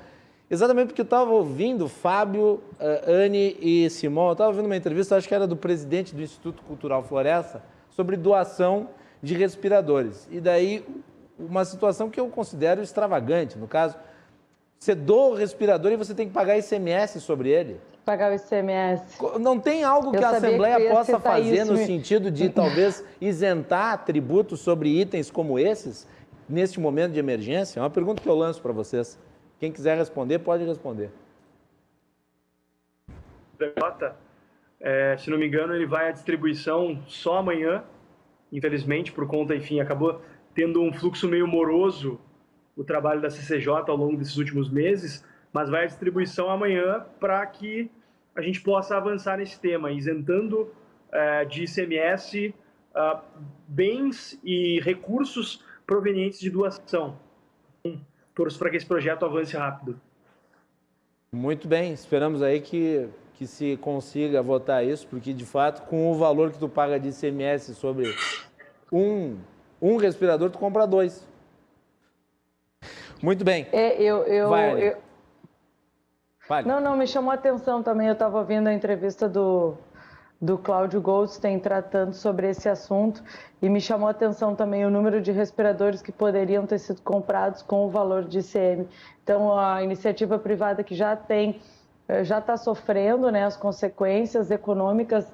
exatamente porque eu estava ouvindo Fábio, Anne e Simão, eu estava ouvindo uma entrevista, acho que era do presidente do Instituto Cultural Floresta, sobre doação de respiradores. E daí, uma situação que eu considero extravagante, no caso, você doa o respirador e você tem que pagar ICMS sobre ele. Pagar o ICMS. Não tem algo que a Assembleia possa fazer no sentido de talvez isentar tributos sobre itens como esses? neste momento de emergência? É uma pergunta que eu lanço para vocês. Quem quiser responder, pode responder. Se não me engano, ele vai à distribuição só amanhã, infelizmente, por conta, enfim, acabou tendo um fluxo meio moroso o trabalho da CCJ ao longo desses últimos meses, mas vai à distribuição amanhã para que a gente possa avançar nesse tema, isentando de ICMS bens e recursos provenientes de doação. Torço para que esse projeto avance rápido. Muito bem, esperamos aí que se consiga votar isso, porque de fato, com o valor que tu paga de ICMS sobre um respirador, tu compra 2. Muito bem. Vai. Não, me chamou a atenção também, eu estava vendo a entrevista do Cláudio Goldstein tratando sobre esse assunto e me chamou a atenção também o número de respiradores que poderiam ter sido comprados com o valor de ICM. Então, a iniciativa privada que já está sofrendo, né, as consequências econômicas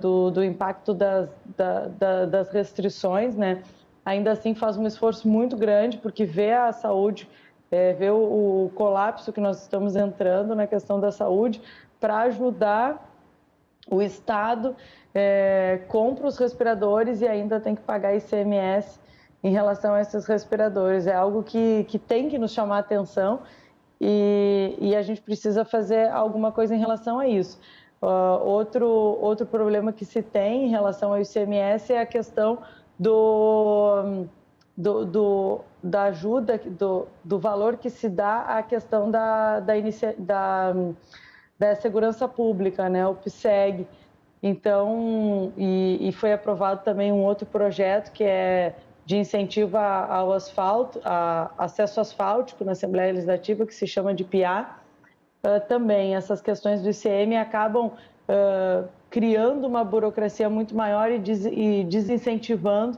do impacto das restrições, né, ainda assim faz um esforço muito grande porque vê a saúde, vê o colapso que nós estamos entrando na questão da saúde para ajudar. O Estado compra os respiradores e ainda tem que pagar ICMS em relação a esses respiradores. É algo que tem que nos chamar a atenção e a gente precisa fazer alguma coisa em relação a isso. Outro problema que se tem em relação ao ICMS é a questão da ajuda, do valor que se dá à questão da segurança pública, né, o PSEG. Então, e foi aprovado também um outro projeto que é de incentivo ao asfalto, acesso asfáltico na Assembleia Legislativa, que se chama de PIA. Também essas questões do ICM acabam criando uma burocracia muito maior e desincentivando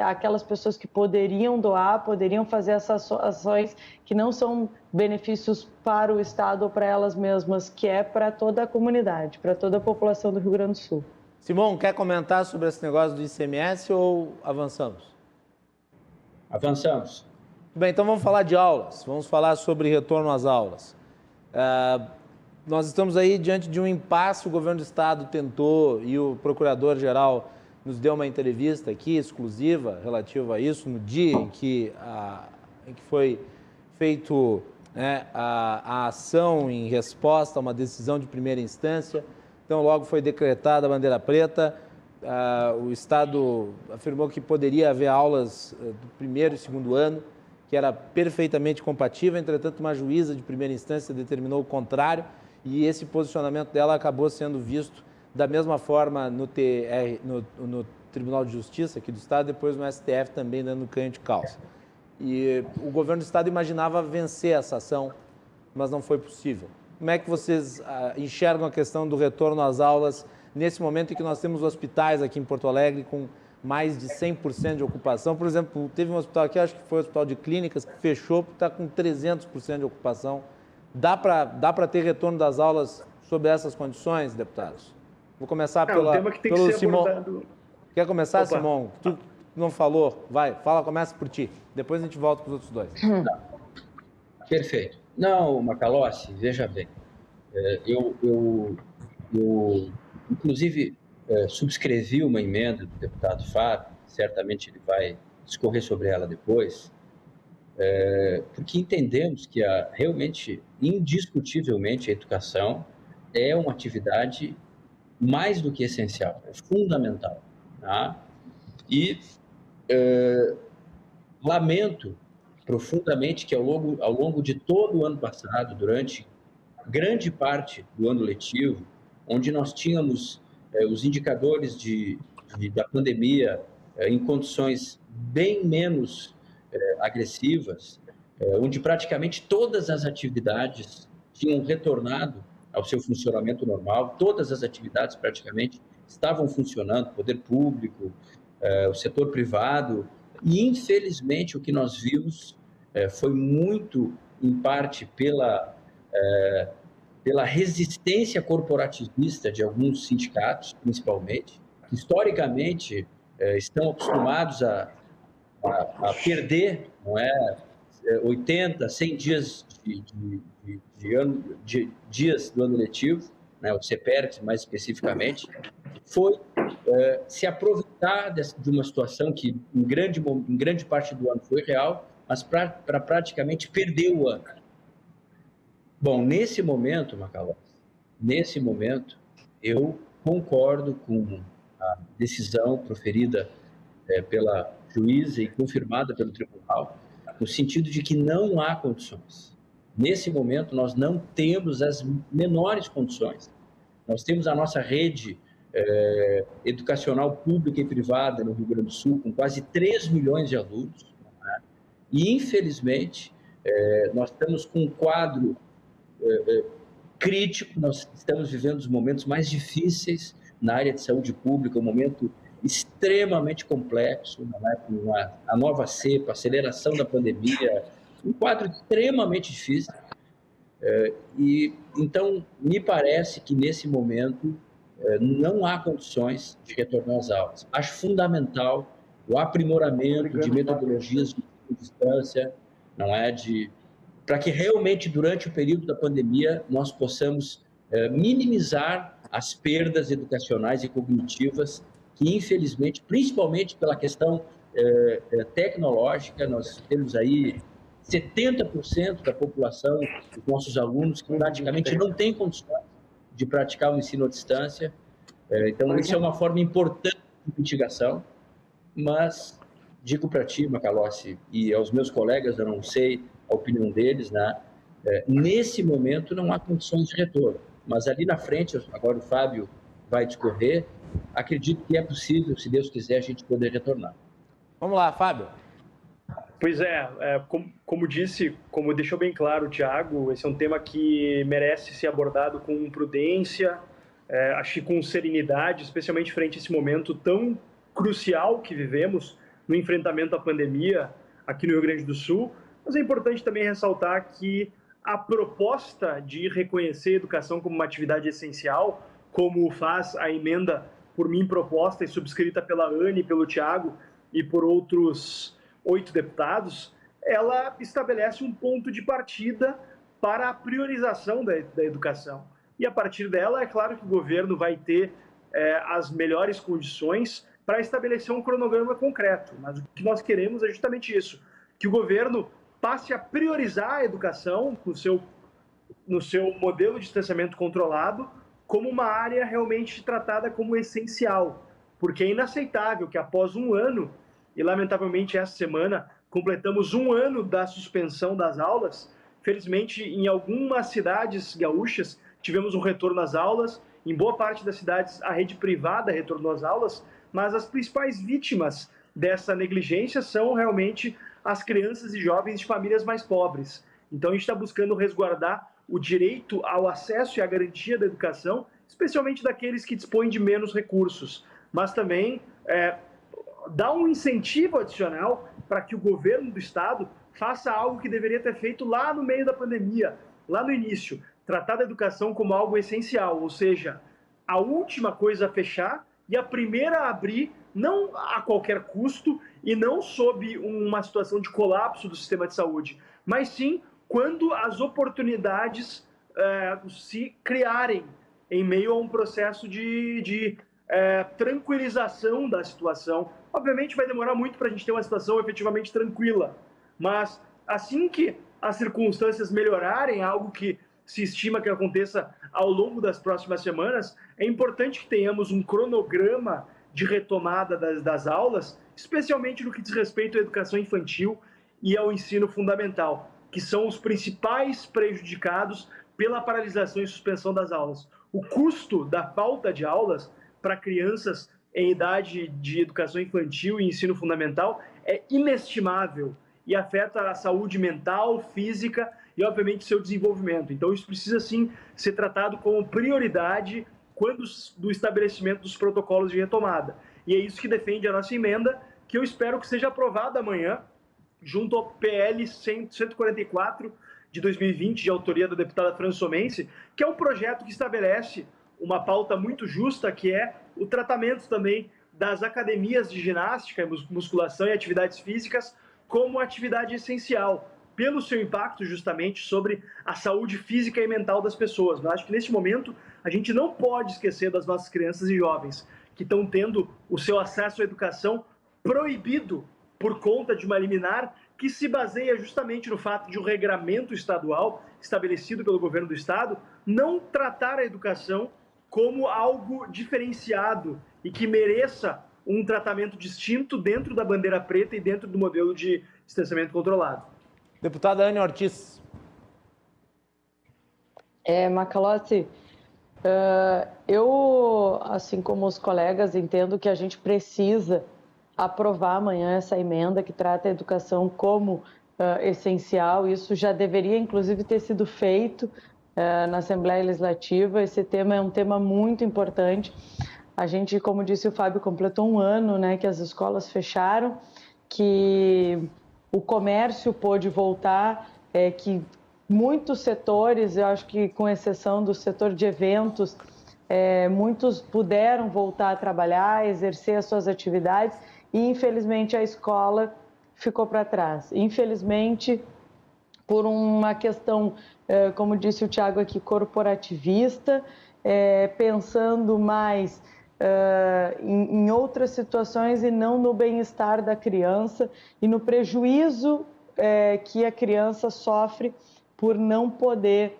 aquelas pessoas que poderiam doar, poderiam fazer essas ações que não são benefícios para o Estado ou para elas mesmas, que é para toda a comunidade, para toda a população do Rio Grande do Sul. Simão, quer comentar sobre esse negócio do ICMS ou avançamos? Avançamos. Bem, então vamos falar de aulas, vamos falar sobre retorno às aulas. Nós estamos aí diante de um impasse, o governo do Estado tentou e o procurador-geral nos deu uma entrevista aqui exclusiva relativa a isso, no dia em que foi feito, né, a ação em resposta a uma decisão de primeira instância. Então, logo foi decretada a bandeira preta, o Estado afirmou que poderia haver aulas do primeiro e segundo ano, que era perfeitamente compatível, entretanto, uma juíza de primeira instância determinou o contrário e esse posicionamento dela acabou sendo visto da mesma forma no Tribunal de Justiça aqui do Estado, depois no STF também dando canho de calça. E o governo do Estado imaginava vencer essa ação, mas não foi possível. Como é que vocês enxergam a questão do retorno às aulas nesse momento em que nós temos hospitais aqui em Porto Alegre com mais de 100% de ocupação? Por exemplo, teve um hospital aqui, acho que foi o Hospital de Clínicas, que fechou porque está com 300% de ocupação. Dá para ter retorno das aulas sob essas condições, deputados? Vou começar pelo Simão. Abordado... Quer começar, Opa. Simão? Tu não falou? Vai, começa por ti. Depois a gente volta para os outros dois. Perfeito. Não, Macalossi, veja bem. Eu inclusive, subscrevi uma emenda do deputado Fábio, certamente ele vai discorrer sobre ela depois, porque entendemos que realmente, indiscutivelmente, a educação é uma atividade mais do que essencial, é fundamental. Tá? E lamento profundamente que ao longo de todo o ano passado, durante grande parte do ano letivo, onde nós tínhamos os indicadores da pandemia em condições bem menos agressivas, onde praticamente todas as atividades tinham retornado ao seu funcionamento normal, todas as atividades praticamente estavam funcionando, poder público, o setor privado, e infelizmente o que nós vimos foi muito, em parte, pela resistência corporativista de alguns sindicatos, principalmente, que historicamente estão acostumados a a perder, não é, 80, 100 dias de dias do ano letivo, né, o CPERT mais especificamente, foi se aproveitar de uma situação que em grande parte do ano foi real, mas para praticamente perder o ano. Bom, nesse momento, Macalossi, eu concordo com a decisão proferida pela juíza e confirmada pelo tribunal, no sentido de que não há condições. Nesse momento, nós não temos as menores condições. Nós temos a nossa rede educacional pública e privada no Rio Grande do Sul, com quase 3 milhões de alunos, né? E, infelizmente, nós estamos com um quadro crítico, nós estamos vivendo os momentos mais difíceis na área de saúde pública, um momento extremamente complexo, né? Com a nova cepa, a aceleração da pandemia, um quadro extremamente difícil. E então, me parece que, nesse momento, não há condições de retornar às aulas. Acho fundamental o aprimoramento de metodologias de distância, não é, para que realmente, durante o período da pandemia, nós possamos minimizar as perdas educacionais e cognitivas que, infelizmente, principalmente pela questão tecnológica, nós temos aí 70% da população, dos nossos alunos, que praticamente não tem condições de praticar o ensino à distância. Então, isso é uma forma importante de mitigação, mas digo para ti, Macalossi, e aos meus colegas, eu não sei a opinião deles, né? Nesse momento não há condições de retorno, mas ali na frente, agora o Fábio vai discorrer, acredito que é possível, se Deus quiser, a gente poder retornar. Vamos lá, Fábio. Pois como disse, como deixou bem claro o Thiago, esse é um tema que merece ser abordado com prudência, acho que com serenidade, especialmente frente a esse momento tão crucial que vivemos no enfrentamento à pandemia aqui no Rio Grande do Sul. Mas é importante também ressaltar que a proposta de reconhecer a educação como uma atividade essencial, como faz a emenda por mim proposta e subscrita pela Anne, pelo Thiago e por outros 8 deputados, ela estabelece um ponto de partida para a priorização da educação. E a partir dela, é claro que o governo vai ter as melhores condições para estabelecer um cronograma concreto. Mas o que nós queremos é justamente isso, que o governo passe a priorizar a educação no seu modelo de distanciamento controlado como uma área realmente tratada como essencial. Porque é inaceitável que após um ano, e lamentavelmente essa semana completamos um ano da suspensão das aulas, felizmente em algumas cidades gaúchas tivemos um retorno às aulas, em boa parte das cidades a rede privada retornou às aulas, mas as principais vítimas dessa negligência são realmente as crianças e jovens de famílias mais pobres. Então a gente está buscando resguardar o direito ao acesso e à garantia da educação, especialmente daqueles que dispõem de menos recursos, mas também dar um incentivo adicional para que o governo do estado faça algo que deveria ter feito lá no meio da pandemia, lá no início, tratar da educação como algo essencial, ou seja, a última coisa a fechar e a primeira a abrir, não a qualquer custo e não sob uma situação de colapso do sistema de saúde, mas sim quando as oportunidades se criarem em meio a um processo de tranquilização da situação. Obviamente vai demorar muito para a gente ter uma situação efetivamente tranquila, mas assim que as circunstâncias melhorarem, algo que se estima que aconteça ao longo das próximas semanas, é importante que tenhamos um cronograma de retomada das aulas, especialmente no que diz respeito à educação infantil e ao ensino fundamental, que são os principais prejudicados pela paralisação e suspensão das aulas. O custo da falta de aulas para crianças em idade de educação infantil e ensino fundamental é inestimável e afeta a saúde mental, física e, obviamente, seu desenvolvimento. Então, isso precisa, sim, ser tratado como prioridade quando do estabelecimento dos protocolos de retomada. E é isso que defende a nossa emenda, que eu espero que seja aprovada amanhã, junto ao PL 144 de 2020, de autoria da deputada Fran Somense, que é um projeto que estabelece uma pauta muito justa, que é o tratamento também das academias de ginástica, musculação e atividades físicas como atividade essencial, pelo seu impacto justamente sobre a saúde física e mental das pessoas. Eu acho que neste momento a gente não pode esquecer das nossas crianças e jovens que estão tendo o seu acesso à educação proibido por conta de uma liminar que se baseia justamente no fato de um regramento estadual estabelecido pelo governo do estado não tratar a educação como algo diferenciado e que mereça um tratamento distinto dentro da bandeira preta e dentro do modelo de distanciamento controlado. Deputada Anne Ortiz. Macalossi, eu, assim como os colegas, entendo que a gente precisa aprovar amanhã essa emenda que trata a educação como essencial. Isso já deveria, inclusive, ter sido feito na Assembleia Legislativa. Esse tema é um tema muito importante. A gente, como disse o Fábio, completou um ano, né, que as escolas fecharam, que o comércio pôde voltar, que muitos setores, eu acho que com exceção do setor de eventos, muitos puderam voltar a trabalhar, exercer as suas atividades e, infelizmente, a escola ficou para trás. Infelizmente, por uma questão, como disse o Thiago aqui, corporativista, pensando mais em outras situações e não no bem-estar da criança e no prejuízo que a criança sofre por não poder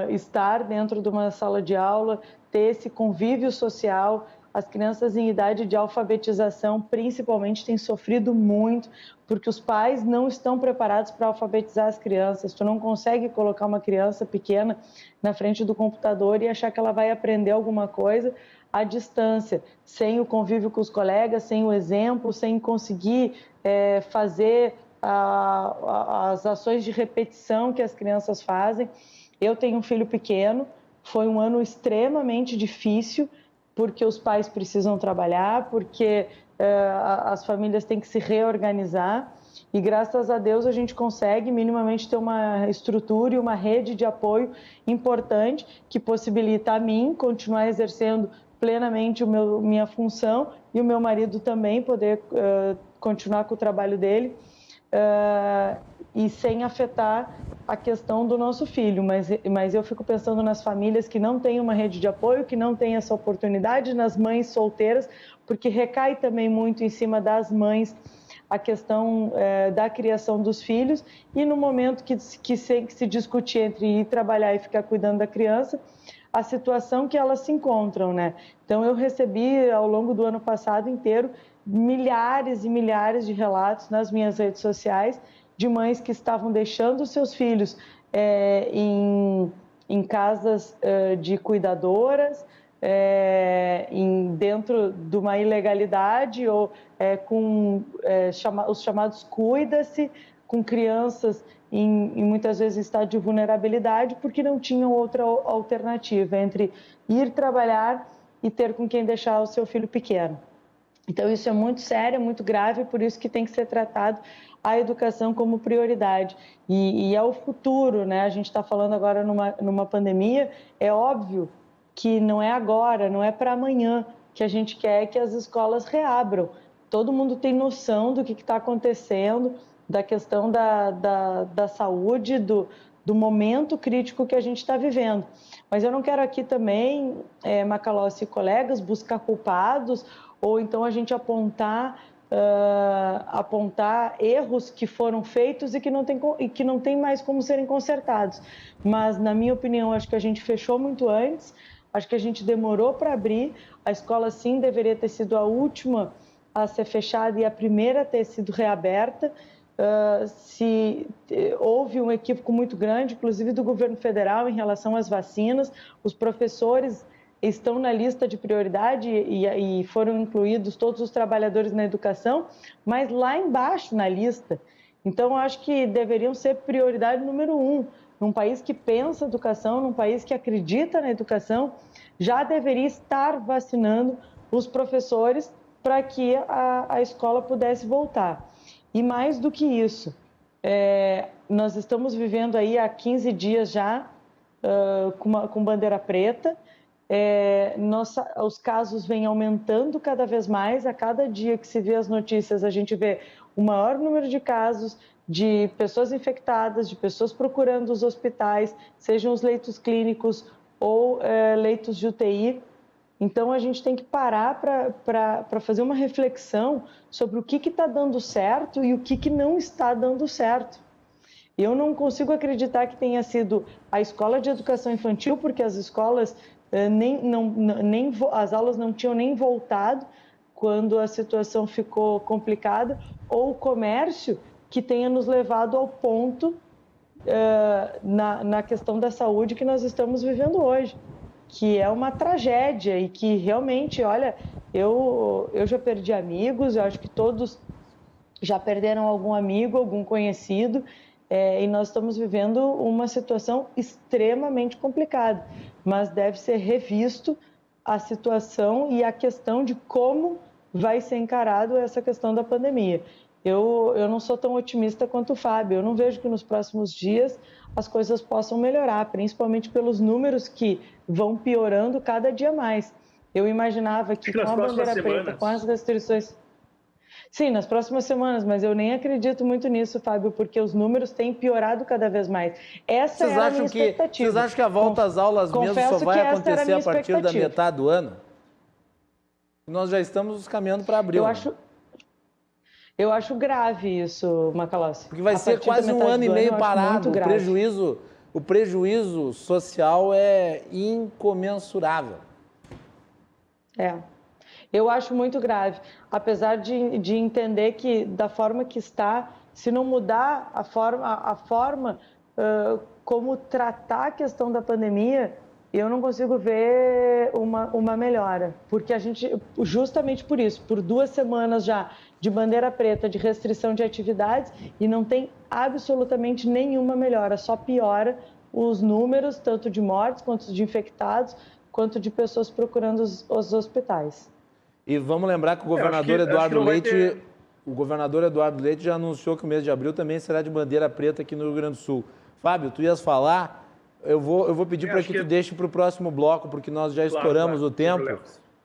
estar dentro de uma sala de aula, ter esse convívio social. As crianças em idade de alfabetização, principalmente, têm sofrido muito, porque os pais não estão preparados para alfabetizar as crianças. Tu não consegue colocar uma criança pequena na frente do computador e achar que ela vai aprender alguma coisa à distância, sem o convívio com os colegas, sem o exemplo, sem conseguir fazer as ações de repetição que as crianças fazem. Eu tenho um filho pequeno, foi um ano extremamente difícil, porque os pais precisam trabalhar, porque as famílias têm que se reorganizar e, graças a Deus, a gente consegue minimamente ter uma estrutura e uma rede de apoio importante que possibilita a mim continuar exercendo plenamente minha função e o meu marido também poder continuar com o trabalho dele e sem afetar a questão do nosso filho, mas eu fico pensando nas famílias que não têm uma rede de apoio, que não têm essa oportunidade, nas mães solteiras, porque recai também muito em cima das mães a questão da criação dos filhos, e no momento que se discutir entre ir trabalhar e ficar cuidando da criança, a situação que elas se encontram, né? Então eu recebi ao longo do ano passado inteiro milhares e milhares de relatos nas minhas redes sociais de mães que estavam deixando seus filhos em casas de cuidadoras, dentro de uma ilegalidade ou com os chamados cuida-se, com crianças muitas vezes em estado de vulnerabilidade, porque não tinham outra alternativa entre ir trabalhar e ter com quem deixar o seu filho pequeno. Então isso é muito sério, é muito grave, por isso que tem que ser tratado a educação como prioridade. E é o futuro, né? A gente está falando agora numa pandemia, é óbvio que não é agora, não é para amanhã que a gente quer que as escolas reabram. Todo mundo tem noção do que está acontecendo, da questão da saúde, do momento crítico que a gente está vivendo. Mas eu não quero aqui também, Macalossi e colegas, buscar culpados ou então a gente apontar erros que foram feitos e que não tem mais como serem consertados. Mas, na minha opinião, acho que a gente fechou muito antes, acho que a gente demorou para abrir. A escola, sim, deveria ter sido a última a ser fechada e a primeira a ter sido reaberta. Houve um equívoco muito grande, inclusive do governo federal, em relação às vacinas. Os professores estão na lista de prioridade e foram incluídos todos os trabalhadores na educação, mas lá embaixo na lista. Então, eu acho que deveriam ser prioridade número 1. Num país que pensa educação, num país que acredita na educação, já deveria estar vacinando os professores para que a escola pudesse voltar. E mais do que isso, nós estamos vivendo aí há 15 dias já com bandeira preta. os casos vêm aumentando cada vez mais. A cada dia que se vê as notícias, a gente vê o maior número de casos de pessoas infectadas, de pessoas procurando os hospitais, sejam os leitos clínicos ou leitos de UTI. Então, a gente tem que parar para fazer uma reflexão sobre o que está dando certo e o que não está dando certo. Eu não consigo acreditar que tenha sido a escola de educação infantil, porque as escolas, as aulas não tinham nem voltado quando a situação ficou complicada, ou o comércio, que tenha nos levado ao ponto na questão da saúde que nós estamos vivendo hoje, que é uma tragédia e que realmente, olha, eu já perdi amigos, eu acho que todos já perderam algum amigo, algum conhecido, e nós estamos vivendo uma situação extremamente complicada, mas deve ser revisto a situação e a questão de como vai ser encarado essa questão da pandemia. Eu não sou tão otimista quanto o Fábio, eu não vejo que nos próximos dias as coisas possam melhorar, principalmente pelos números que vão piorando cada dia mais. Eu imaginava que com a bandeira preta, com as restrições... Sim, nas próximas semanas, mas eu nem acredito muito nisso, Fábio, porque os números têm piorado cada vez mais. Essa era a minha expectativa. Vocês acham que a volta às aulas mesmo só vai acontecer a partir da metade do ano? Nós já estamos caminhando para abril. Eu acho grave isso, Macalossi. Porque vai ser quase um ano e meio parado. O prejuízo social é incomensurável. Eu acho muito grave. Apesar de entender que, da forma que está, se não mudar a forma como tratar a questão da pandemia, eu não consigo ver uma melhora. Porque a gente, justamente por isso, por 2 semanas já de bandeira preta, de restrição de atividades, e não tem absolutamente nenhuma melhora, só piora os números, tanto de mortes, quanto de infectados, quanto de pessoas procurando os hospitais. E vamos lembrar que o governador Eduardo Leite já anunciou que o mês de abril também será de bandeira preta aqui no Rio Grande do Sul. Fábio, tu ias falar, eu vou pedir para que tu deixe para o próximo bloco, porque nós já estouramos o tempo.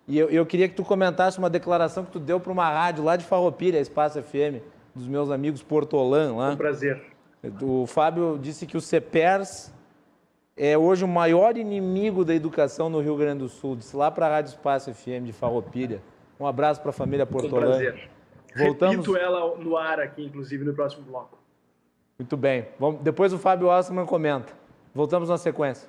E eu queria que tu comentasse uma declaração que tu deu para uma rádio lá de Farroupilha, Espaço FM, dos meus amigos Portolã lá. Um prazer. O Fábio disse que o CEPERS é hoje o maior inimigo da educação no Rio Grande do Sul. Disse lá para a Rádio Espaço FM de Farroupilha. Um abraço para a família Portolã. Um prazer. Repito ela no ar aqui, inclusive, no próximo bloco. Muito bem. Depois o Fábio Osman comenta. Voltamos na sequência.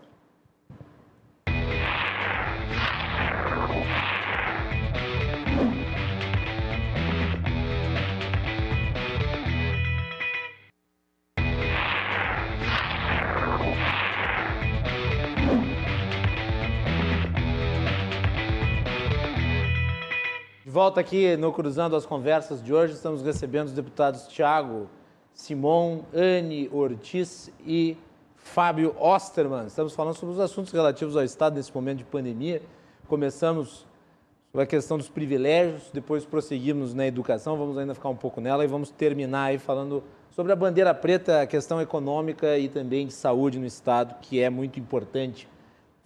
Volta aqui no Cruzando as Conversas de hoje, estamos recebendo os deputados Thiago Simon, Anne Ortiz e Fábio Osterman. Estamos falando sobre os assuntos relativos ao Estado nesse momento de pandemia. Começamos sobre a questão dos privilégios, depois prosseguimos na educação, vamos ainda ficar um pouco nela e vamos terminar aí falando sobre a bandeira preta, a questão econômica e também de saúde no Estado, que é muito importante,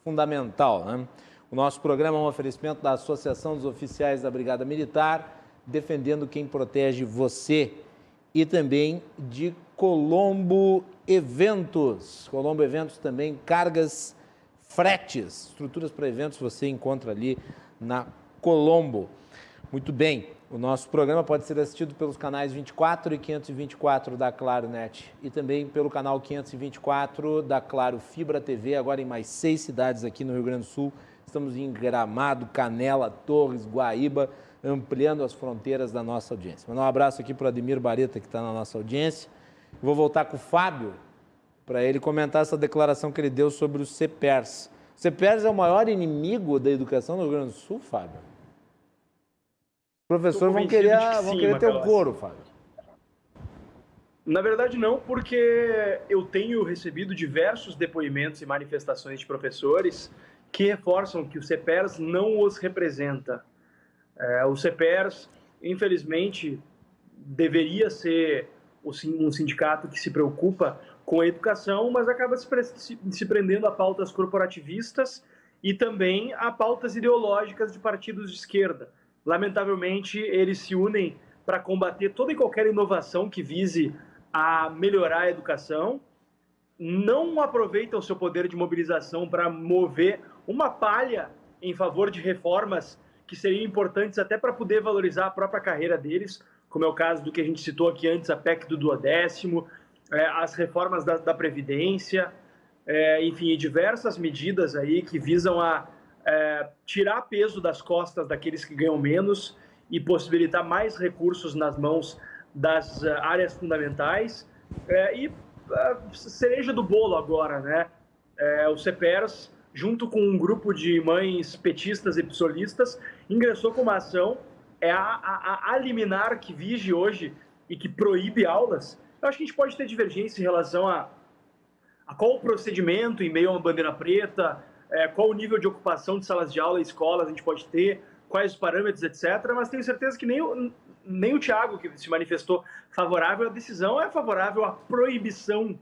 fundamental, né? O nosso programa é um oferecimento da Associação dos Oficiais da Brigada Militar, defendendo quem protege você, e também de Colombo Eventos. Colombo Eventos também, cargas, fretes, estruturas para eventos você encontra ali na Colombo. Muito bem, o nosso programa pode ser assistido pelos canais 24 e 524 da Claro Net e também pelo canal 524 da Claro Fibra TV, agora em mais 6 cidades aqui no Rio Grande do Sul. Estamos em Gramado, Canela, Torres, Guaíba, ampliando as fronteiras da nossa audiência. Mandar um abraço aqui para o Ademir Bareta, que está na nossa audiência. Vou voltar com o Fábio, para ele comentar essa declaração que ele deu sobre o CEPERS. O CEPERS é o maior inimigo da educação no Rio Grande do Sul, Fábio? Os professores vão querer ter o couro, Fábio. Na verdade, não, porque eu tenho recebido diversos depoimentos e manifestações de professores que reforçam que o CEPERS não os representa. O CEPERS, infelizmente, deveria ser um sindicato que se preocupa com a educação, mas acaba se prendendo a pautas corporativistas e também a pautas ideológicas de partidos de esquerda. Lamentavelmente, eles se unem para combater toda e qualquer inovação que vise a melhorar a educação, não aproveitam o seu poder de mobilização para mover uma palha em favor de reformas que seriam importantes até para poder valorizar a própria carreira deles, como é o caso do que a gente citou aqui antes, a PEC do 12º, as reformas da Previdência, enfim, diversas medidas aí que visam a tirar peso das costas daqueles que ganham menos e possibilitar mais recursos nas mãos das áreas fundamentais. E cereja do bolo agora, né? O CEPERS, junto com um grupo de mães petistas e psolistas, ingressou com uma ação, a liminar que vige hoje e que proíbe aulas. Eu acho que a gente pode ter divergência em relação a qual o procedimento em meio a uma bandeira preta, qual o nível de ocupação de salas de aula e escolas a gente pode ter, quais os parâmetros, etc. Mas tenho certeza que nem o Thiago, que se manifestou favorável à decisão, é favorável à proibição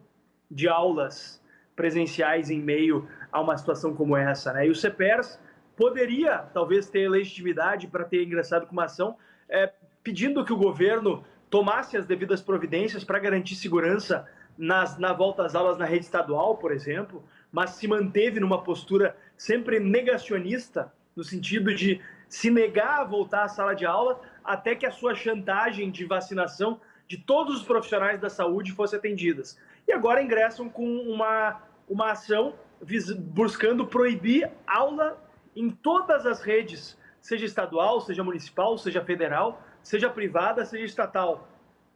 de aulas presenciais em meio a uma situação como essa, né? E o CEPERS poderia, talvez, ter legitimidade para ter ingressado com uma ação pedindo que o governo tomasse as devidas providências para garantir segurança na volta às aulas na rede estadual, por exemplo, mas se manteve numa postura sempre negacionista, no sentido de se negar a voltar à sala de aula até que a sua chantagem de vacinação de todos os profissionais da saúde fosse atendidas. E agora ingressam com uma ação buscando proibir aula em todas as redes, seja estadual, seja municipal, seja federal, seja privada, seja estatal,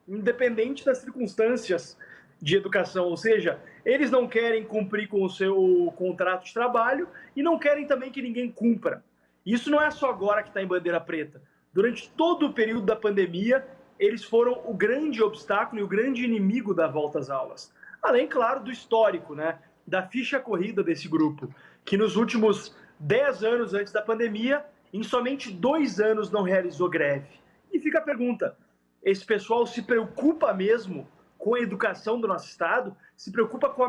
independente das circunstâncias de educação. Ou seja, eles não querem cumprir com o seu contrato de trabalho e não querem também que ninguém cumpra. Isso não é só agora que está em bandeira preta. Durante todo o período da pandemia, eles foram o grande obstáculo e o grande inimigo da volta às aulas. Além, claro, do histórico, né? Da ficha corrida desse grupo, que nos últimos 10 anos antes da pandemia, em somente 2 anos não realizou greve. E fica a pergunta, esse pessoal se preocupa mesmo com a educação do nosso Estado? Se preocupa com a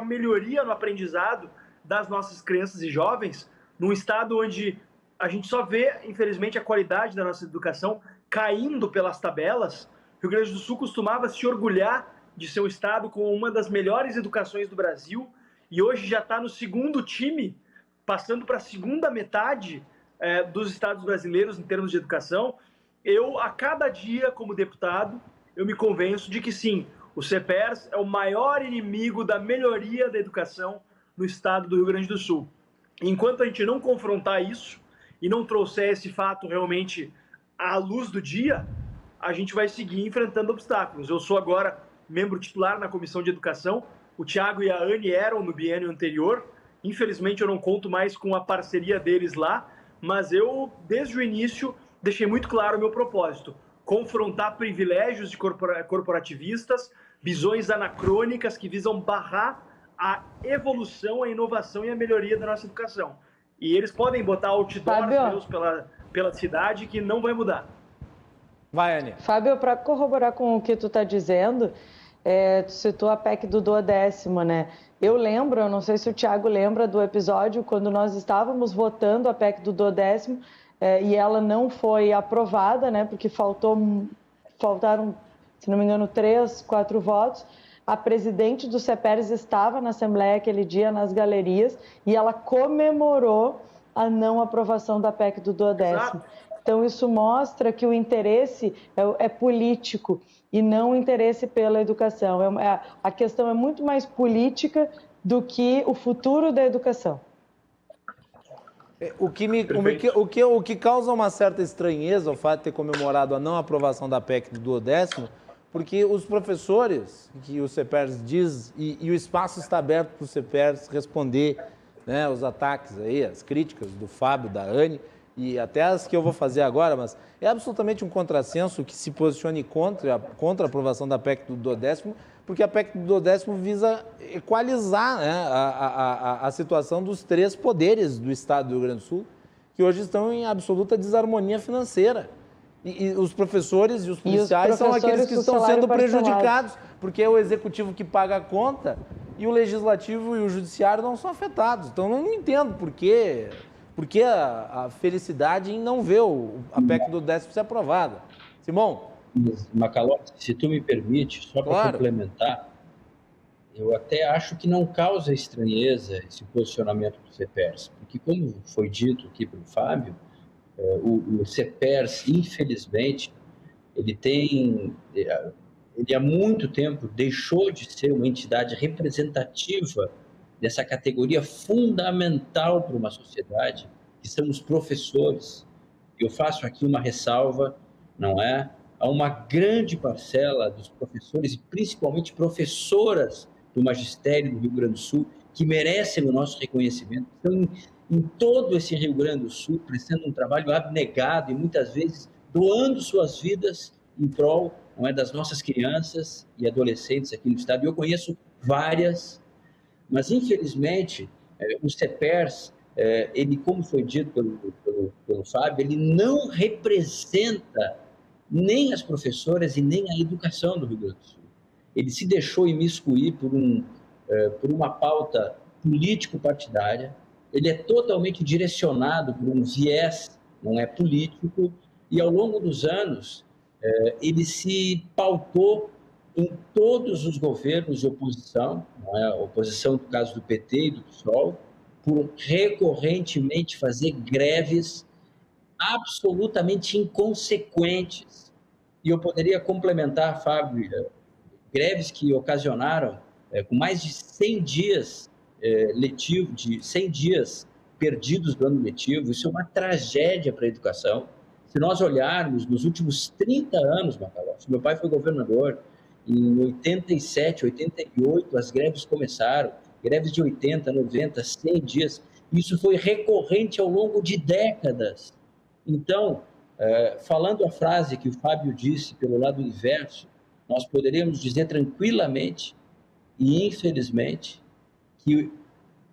melhoria no aprendizado das nossas crianças e jovens, num Estado onde a gente só vê, infelizmente, a qualidade da nossa educação caindo pelas tabelas? O Rio Grande do Sul costumava se orgulhar de ser um Estado com uma das melhores educações do Brasil e hoje já está no segundo time, passando para a segunda metade dos estados brasileiros em termos de educação. Eu, a cada dia, como deputado, eu me convenço de que sim, o CEPERS é o maior inimigo da melhoria da educação no estado do Rio Grande do Sul. Enquanto a gente não confrontar isso e não trouxer esse fato realmente à luz do dia, a gente vai seguir enfrentando obstáculos. Eu sou agora membro titular na Comissão de Educação, o Thiago e a Anne eram no biênio anterior, infelizmente eu não conto mais com a parceria deles lá, mas eu, desde o início, deixei muito claro o meu propósito: confrontar privilégios de corporativistas, visões anacrônicas que visam barrar a evolução, a inovação e a melhoria da nossa educação. E eles podem botar outdoors pela cidade que não vai mudar. Vai, Anne. Fábio, para corroborar com o que tu está dizendo, tu citou a PEC do 12º, né? Eu lembro, eu não sei se o Thiago lembra do episódio quando nós estávamos votando a PEC do 12º e ela não foi aprovada, né? Porque faltaram, se não me engano, 3, 4 votos. A presidente do CEPERS estava na Assembleia aquele dia, nas galerias, e ela comemorou a não aprovação da PEC do 12º. Exato. Então, isso mostra que o interesse é político e não o interesse pela educação. A questão é muito mais política do que o futuro da educação. O que causa uma certa estranheza o fato de ter comemorado a não aprovação da PEC do 12º, porque os professores, que o CEPERS diz, e o espaço está aberto para o CEPERS responder, né, os ataques aí, as críticas do Fábio, da Anne, e até as que eu vou fazer agora, mas é absolutamente um contrassenso que se posicione contra a aprovação da PEC do 12º, porque a PEC do 12º visa equalizar, né, a situação dos 3 poderes do Estado do Rio Grande do Sul, que hoje estão em absoluta desarmonia financeira. E os professores e os policiais são aqueles que estão sendo prejudicados, porque é o executivo que paga a conta e o Legislativo e o Judiciário não são afetados. Então, eu não entendo por que a felicidade em não ver a PEC do déficit ser aprovada. Simão? Macalossi, se tu me permite, só para complementar, eu até acho que não causa estranheza esse posicionamento do CEPERS, porque, como foi dito aqui pelo Fábio, o CEPERS, infelizmente, ele há muito tempo deixou de ser uma entidade representativa dessa categoria fundamental para uma sociedade, que são os professores. Eu faço aqui uma ressalva, não é? Há uma grande parcela dos professores, e principalmente professoras do magistério do Rio Grande do Sul, que merecem o nosso reconhecimento. Estão em todo esse Rio Grande do Sul, prestando um trabalho abnegado e muitas vezes doando suas vidas em prol, não é, das nossas crianças e adolescentes aqui no estado. Eu conheço várias, mas infelizmente o CEPERS, ele, como foi dito pelo Fábio, ele não representa nem as professoras e nem a educação do Rio Grande do Sul. Ele se deixou imiscuir por uma pauta político-partidária, ele é totalmente direcionado por um viés, não é, político, e ao longo dos anos ele se pautou em todos os governos de oposição, não é, oposição no caso do PT e do PSOL, por recorrentemente fazer greves absolutamente inconsequentes. E eu poderia complementar, Fábio, greves que ocasionaram com mais de 100 dias letivo, de 100 dias perdidos do ano letivo. Isso é uma tragédia para a educação. Se nós olharmos nos últimos 30 anos, Macalossi, meu pai foi governador, em 87, 88, as greves começaram, greves de 80, 90, 100 dias. Isso foi recorrente ao longo de décadas. Então, falando a frase que o Fábio disse pelo lado inverso, nós poderíamos dizer tranquilamente e infelizmente que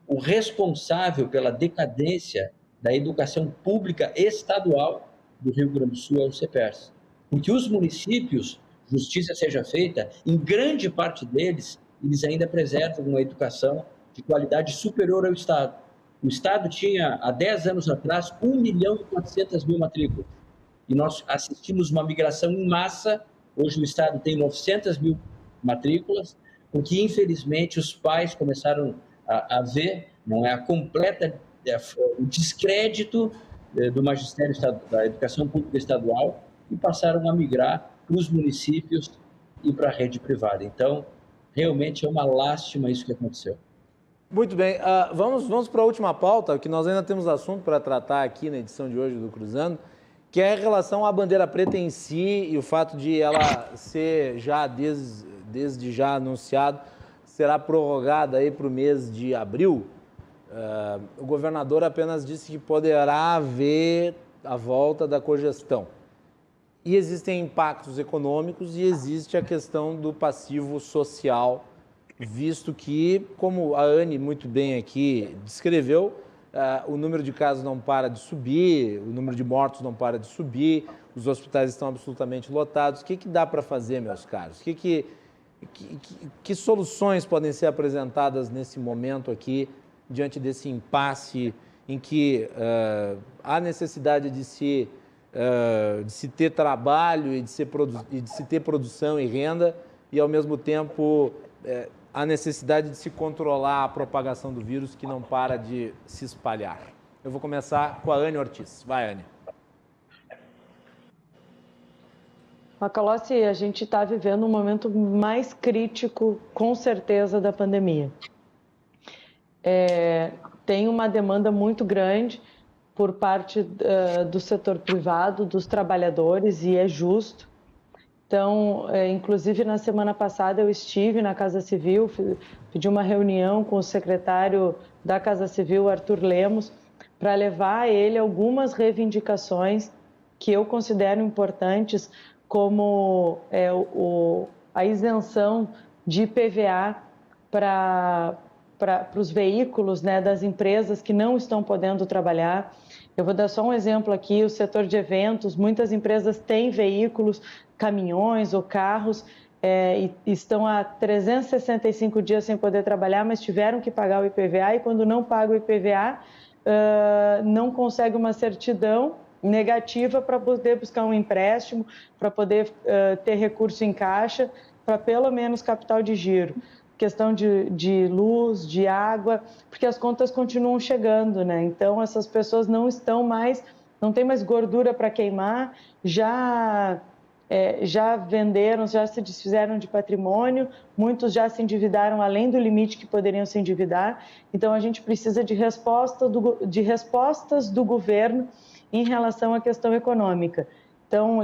o responsável pela decadência da educação pública estadual do Rio Grande do Sul é o CEPERS. Porque os municípios, justiça seja feita, em grande parte deles, eles ainda preservam uma educação de qualidade superior ao Estado. O Estado tinha, há 10 anos atrás, 1.400.000 matrículas. E nós assistimos uma migração em massa. Hoje o Estado tem 900.000 matrículas, porque, infelizmente, os pais começaram a ver, não é, o descrédito do magistério da educação pública estadual e passaram a migrar para os municípios e para a rede privada. Então, realmente é uma lástima isso que aconteceu. Muito bem, vamos para a última pauta, que nós ainda temos assunto para tratar aqui na edição de hoje do Cruzando, que é em relação à bandeira preta em si e o fato de ela ser já, desde já anunciado, será prorrogada aí para o mês de abril. O governador apenas disse que poderá haver a volta da cogestão. E existem impactos econômicos e existe a questão do passivo social, visto que, como a Anne muito bem aqui descreveu, o número de casos não para de subir, o número de mortos não para de subir, os hospitais estão absolutamente lotados. O que dá para fazer, meus caros? Que soluções podem ser apresentadas nesse momento aqui, diante desse impasse em que há necessidade de se ter trabalho e de se ter produção e renda e, ao mesmo tempo, a necessidade de se controlar a propagação do vírus que não para de se espalhar. Eu vou começar com a Anne Ortiz. Vai, Anne. Macalossi, a gente está vivendo um momento mais crítico, com certeza, da pandemia. Tem uma demanda muito grande por parte do setor privado, dos trabalhadores, e é justo. Então, inclusive, na semana passada eu estive na Casa Civil, pedi uma reunião com o secretário da Casa Civil, Arthur Lemos, para levar a ele algumas reivindicações que eu considero importantes, como a isenção de IPVA para os veículos, né, das empresas que não estão podendo trabalhar. Eu vou dar só um exemplo aqui, o setor de eventos, muitas empresas têm veículos, caminhões ou carros e estão há 365 dias sem poder trabalhar, mas tiveram que pagar o IPVA, e quando não paga o IPVA, não consegue uma certidão negativa para poder buscar um empréstimo, para poder ter recurso em caixa, para pelo menos capital de giro. Questão de luz, de água, porque as contas continuam chegando, né? Então, essas pessoas não tem mais gordura para queimar, já venderam, já se desfizeram de patrimônio, muitos já se endividaram além do limite que poderiam se endividar. Então, a gente precisa de respostas do governo em relação à questão econômica. Então,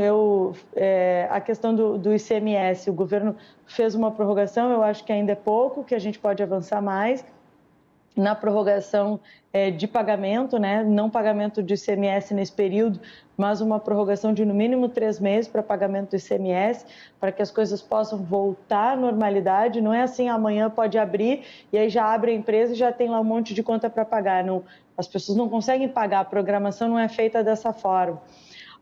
a questão do ICMS, o governo fez uma prorrogação, eu acho que ainda é pouco, que a gente pode avançar mais na prorrogação de pagamento, né? Não pagamento de ICMS nesse período, mas uma prorrogação de no mínimo 3 meses para pagamento do ICMS, para que as coisas possam voltar à normalidade. Não é assim, amanhã pode abrir e aí já abre a empresa e já tem lá um monte de conta para pagar. Não, as pessoas não conseguem pagar, a programação não é feita dessa forma.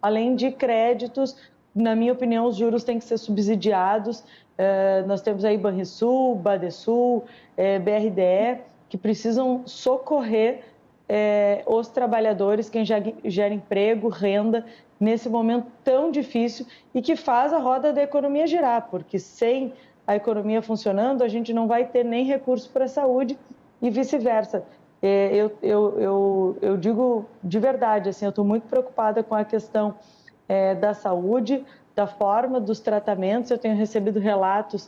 Além de créditos, na minha opinião, os juros têm que ser subsidiados. Nós temos aí Banrisul, Badesul, BRDE, que precisam socorrer os trabalhadores, quem gera emprego, renda, nesse momento tão difícil e que faz a roda da economia girar, porque sem a economia funcionando, a gente não vai ter nem recurso para a saúde e vice-versa. Eu digo de verdade, assim, eu estou muito preocupada com a questão da saúde, da forma dos tratamentos. Eu tenho recebido relatos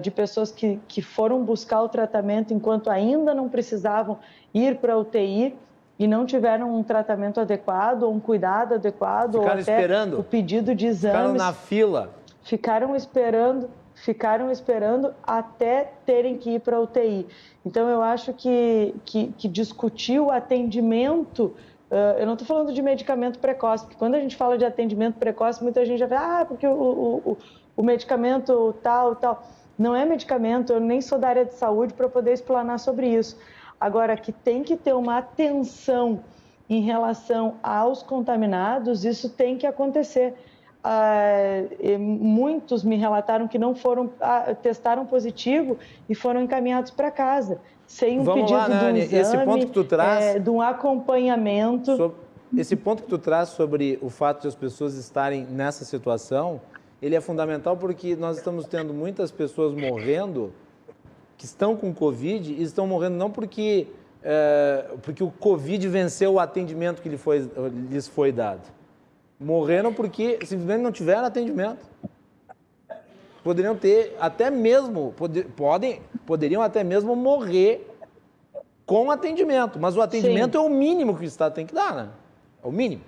de pessoas que foram buscar o tratamento enquanto ainda não precisavam ir para a UTI e não tiveram um tratamento adequado, ou um cuidado adequado, ficaram ou até esperando. O pedido de exames. Ficaram na fila. Ficaram esperando até terem que ir para a UTI. Então, eu acho que discutir o atendimento, eu não estou falando de medicamento precoce, porque quando a gente fala de atendimento precoce, muita gente já fala, porque o medicamento tal. Não é medicamento, eu nem sou da área de saúde para poder explanar sobre isso. Agora, que tem que ter uma atenção em relação aos contaminados, isso tem que acontecer. Muitos me relataram que não testaram positivo e foram encaminhados para casa, sem um pedido de um exame, esse ponto que tu traz, de um acompanhamento. Esse ponto que tu traz sobre o fato de as pessoas estarem nessa situação, ele é fundamental porque nós estamos tendo muitas pessoas morrendo que estão com Covid e estão morrendo não porque o Covid venceu o atendimento que lhes foi dado. Morreram porque simplesmente não tiveram atendimento. Poderiam ter até mesmo, poderiam até mesmo morrer com atendimento, mas o atendimento Sim. É o mínimo que o Estado tem que dar, né? É o mínimo.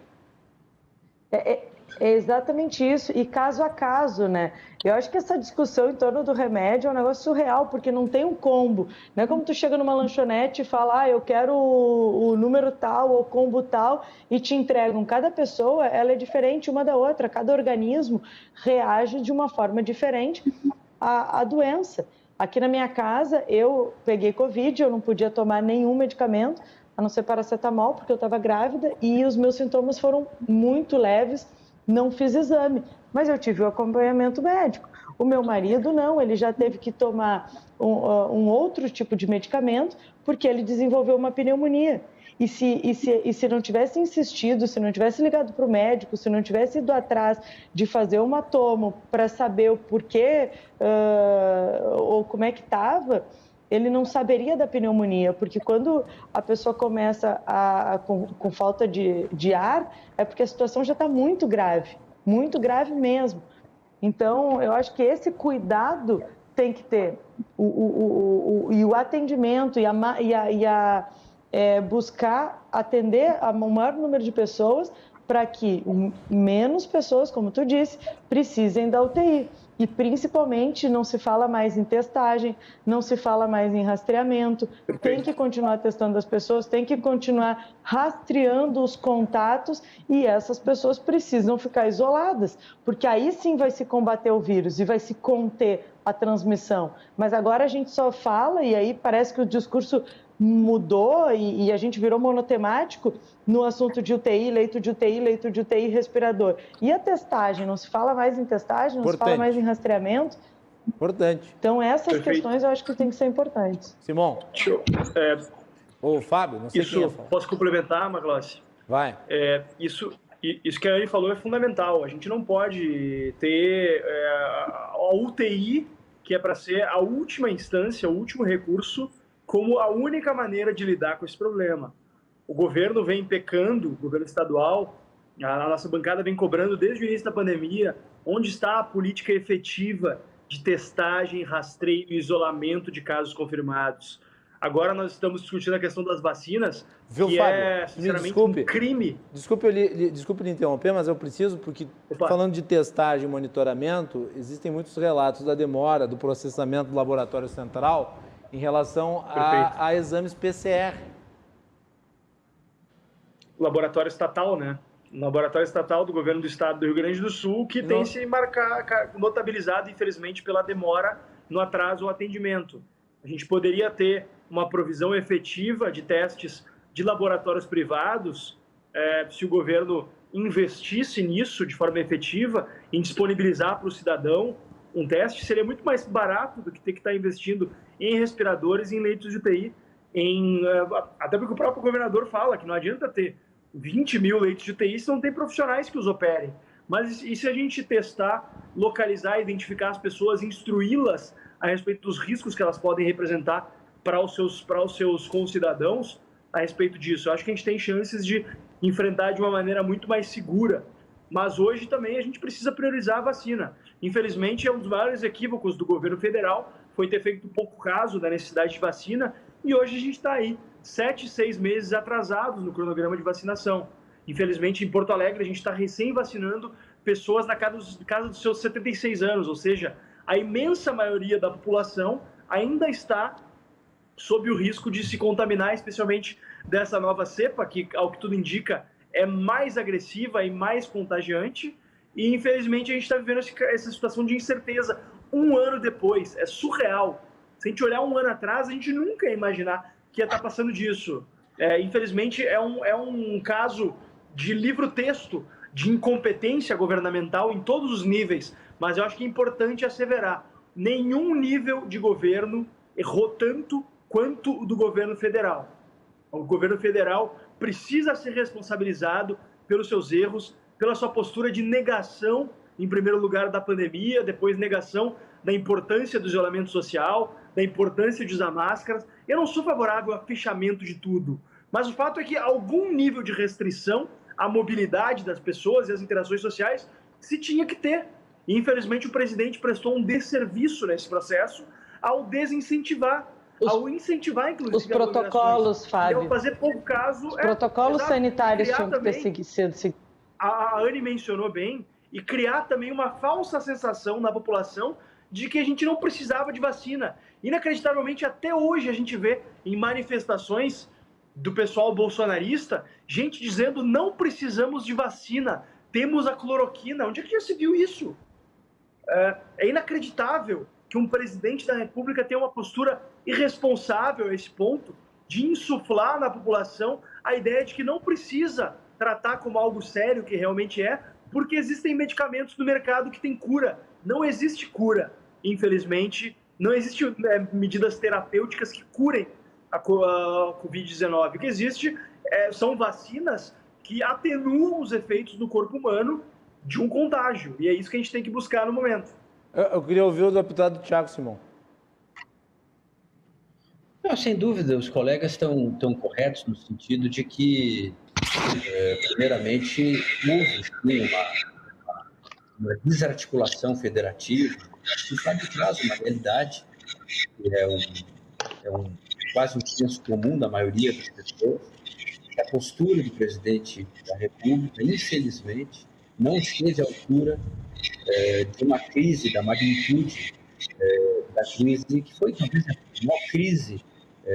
É exatamente isso, e caso a caso, né? Eu acho que essa discussão em torno do remédio é um negócio surreal, porque não tem um combo. Não é como tu chega numa lanchonete e fala, eu quero o número tal ou combo tal, e te entregam. Cada pessoa, ela é diferente uma da outra, cada organismo reage de uma forma diferente à doença. Aqui na minha casa, eu peguei Covid, eu não podia tomar nenhum medicamento, a não ser paracetamol, porque eu estava grávida, e os meus sintomas foram muito leves. Não fiz exame, mas eu tive o acompanhamento médico. O meu marido não, ele já teve que tomar um outro tipo de medicamento porque ele desenvolveu uma pneumonia. E se não tivesse insistido, se não tivesse ligado para o médico, se não tivesse ido atrás de fazer uma tomo para saber o porquê ou como é que estava, ele não saberia da pneumonia, porque quando a pessoa começa com falta de ar, é porque a situação já está muito grave mesmo. Então, eu acho que esse cuidado tem que ter, e o atendimento, buscar atender o maior número de pessoas para que menos pessoas, como tu disse, precisem da UTI. E, principalmente, não se fala mais em testagem, não se fala mais em rastreamento. Tem que continuar testando as pessoas, tem que continuar rastreando os contatos e essas pessoas precisam ficar isoladas, porque aí sim vai se combater o vírus e vai se conter a transmissão. Mas agora a gente só fala e aí parece que o discurso mudou e a gente virou monotemático no assunto de UTI, leito de UTI, respirador. E a testagem? Não se fala mais em testagem, não se fala mais em rastreamento. Importante. Então, essas questões eu acho que tem que ser importantes. Simão. Ô, Fábio, não sei quem ia falar. Posso complementar, Macalossi? Vai. Isso que a Anne falou é fundamental. A gente não pode ter a UTI, que é para ser a última instância, o último recurso, como a única maneira de lidar com esse problema. O governo vem pecando, o governo estadual, a nossa bancada vem cobrando desde o início da pandemia, onde está a política efetiva de testagem, rastreio e isolamento de casos confirmados. Agora nós estamos discutindo a questão das vacinas, Viu, que Fábio? é, sinceramente, um crime. Desculpe lhe interromper, mas eu preciso, porque falando de testagem e monitoramento, existem muitos relatos da demora do processamento do laboratório central em relação a exames PCR. Laboratório estatal, né? Laboratório estatal do governo do estado do Rio Grande do Sul, que tem se notabilizado, infelizmente, pela demora no atraso ao atendimento. A gente poderia ter uma provisão efetiva de testes de laboratórios privados, se o governo investisse nisso de forma efetiva, em disponibilizar para o cidadão um teste, seria muito mais barato do que ter que estar investindo em respiradores e em leitos de UTI. Até porque o próprio governador fala que não adianta ter 20 mil leitos de UTI se não tem profissionais que os operem. Mas e se a gente testar, localizar, identificar as pessoas, instruí-las a respeito dos riscos que elas podem representar para os seus concidadãos a respeito disso? Eu acho que a gente tem chances de enfrentar de uma maneira muito mais segura. Mas hoje também a gente precisa priorizar a vacina. Infelizmente, um dos maiores equívocos do governo federal foi ter feito pouco caso da necessidade de vacina, e hoje a gente está aí 7, 6 meses atrasados no cronograma de vacinação. Infelizmente, em Porto Alegre, a gente está recém-vacinando pessoas na casa dos seus 76 anos, ou seja, a imensa maioria da população ainda está sob o risco de se contaminar, especialmente dessa nova cepa, que, ao que tudo indica, é mais agressiva e mais contagiante. E, infelizmente, a gente está vivendo essa situação de incerteza um ano depois. É surreal. Se a gente olhar um ano atrás, a gente nunca ia imaginar que ia estar passando disso. Infelizmente, é um caso de livro-texto, de incompetência governamental em todos os níveis. Mas eu acho que é importante asseverar: nenhum nível de governo errou tanto quanto o do governo federal. O governo federal precisa ser responsabilizado pelos seus erros, pela sua postura de negação, em primeiro lugar, da pandemia, depois negação da importância do isolamento social, da importância de usar máscaras. Eu não sou favorável a fechamento de tudo, mas o fato é que algum nível de restrição à mobilidade das pessoas e às interações sociais se tinha que ter. E, infelizmente, o presidente prestou um desserviço nesse processo ao desincentivar, ao incentivar, inclusive, os protocolos, Fábio. Ao fazer pouco caso. Os protocolos sanitários tinham que ter sido. A Anne mencionou bem, e criar também uma falsa sensação na população de que a gente não precisava de vacina. Inacreditavelmente, até hoje a gente vê em manifestações do pessoal bolsonarista gente dizendo: não precisamos de vacina, temos a cloroquina. Onde é que já se viu isso? É inacreditável que um presidente da República tenha uma postura irresponsável a esse ponto de insuflar na população a ideia de que não precisa tratar como algo sério, que realmente é, porque existem medicamentos no mercado que têm cura. Não existe cura, infelizmente. Não existem medidas terapêuticas que curem a Covid-19. O que existe são vacinas que atenuam os efeitos no corpo humano de um contágio. E é isso que a gente tem que buscar no momento. Eu queria ouvir o deputado Thiago Simão. Não, sem dúvida, os colegas estão corretos no sentido de que, primeiramente, houve uma desarticulação federativa. Isso traz uma realidade que é quase um senso comum da maioria das pessoas. A postura do presidente da República, infelizmente, não esteve à altura de uma crise da magnitude da crise, que foi talvez a maior crise,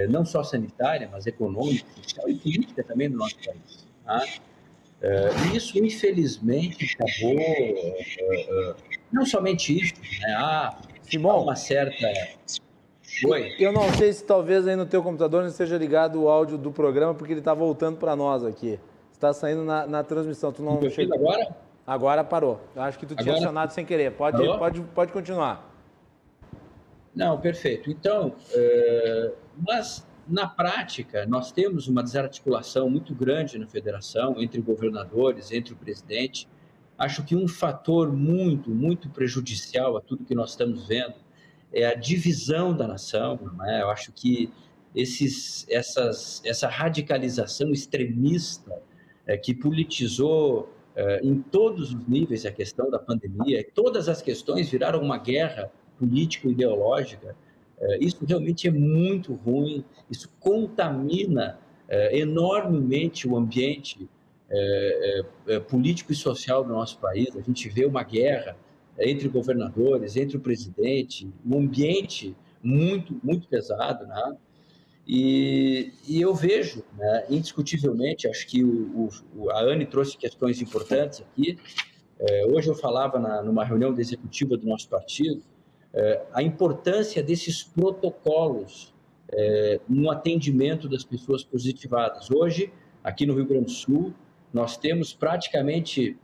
não só sanitária, mas econômica, social e política também do nosso país. Tá? E isso, infelizmente, acabou... não somente isso, né? Há uma certa Oi. Eu não sei se talvez aí no teu computador não esteja ligado o áudio do programa, porque ele está voltando para nós aqui. Está saindo na transmissão. Tu não chega agora? Agora parou. Eu acho que tu tinha acionado sem querer. Pode continuar. Não, perfeito. Então, mas na prática, nós temos uma desarticulação muito grande na federação, entre governadores, entre o presidente. Acho que um fator muito prejudicial a tudo que nós estamos vendo é a divisão da nação, não é? Eu acho que essa radicalização extremista que politizou em todos os níveis a questão da pandemia, todas as questões viraram uma guerra político-ideológica, isso realmente é muito ruim, isso contamina enormemente o ambiente político e social do nosso país. A gente vê uma guerra entre governadores, entre o presidente, um ambiente muito pesado, né? E eu vejo, né, indiscutivelmente, acho que a Anne trouxe questões importantes aqui. Hoje eu falava numa reunião da executiva do nosso partido, a importância desses protocolos no atendimento das pessoas positivadas. Hoje, aqui no Rio Grande do Sul, nós temos praticamente,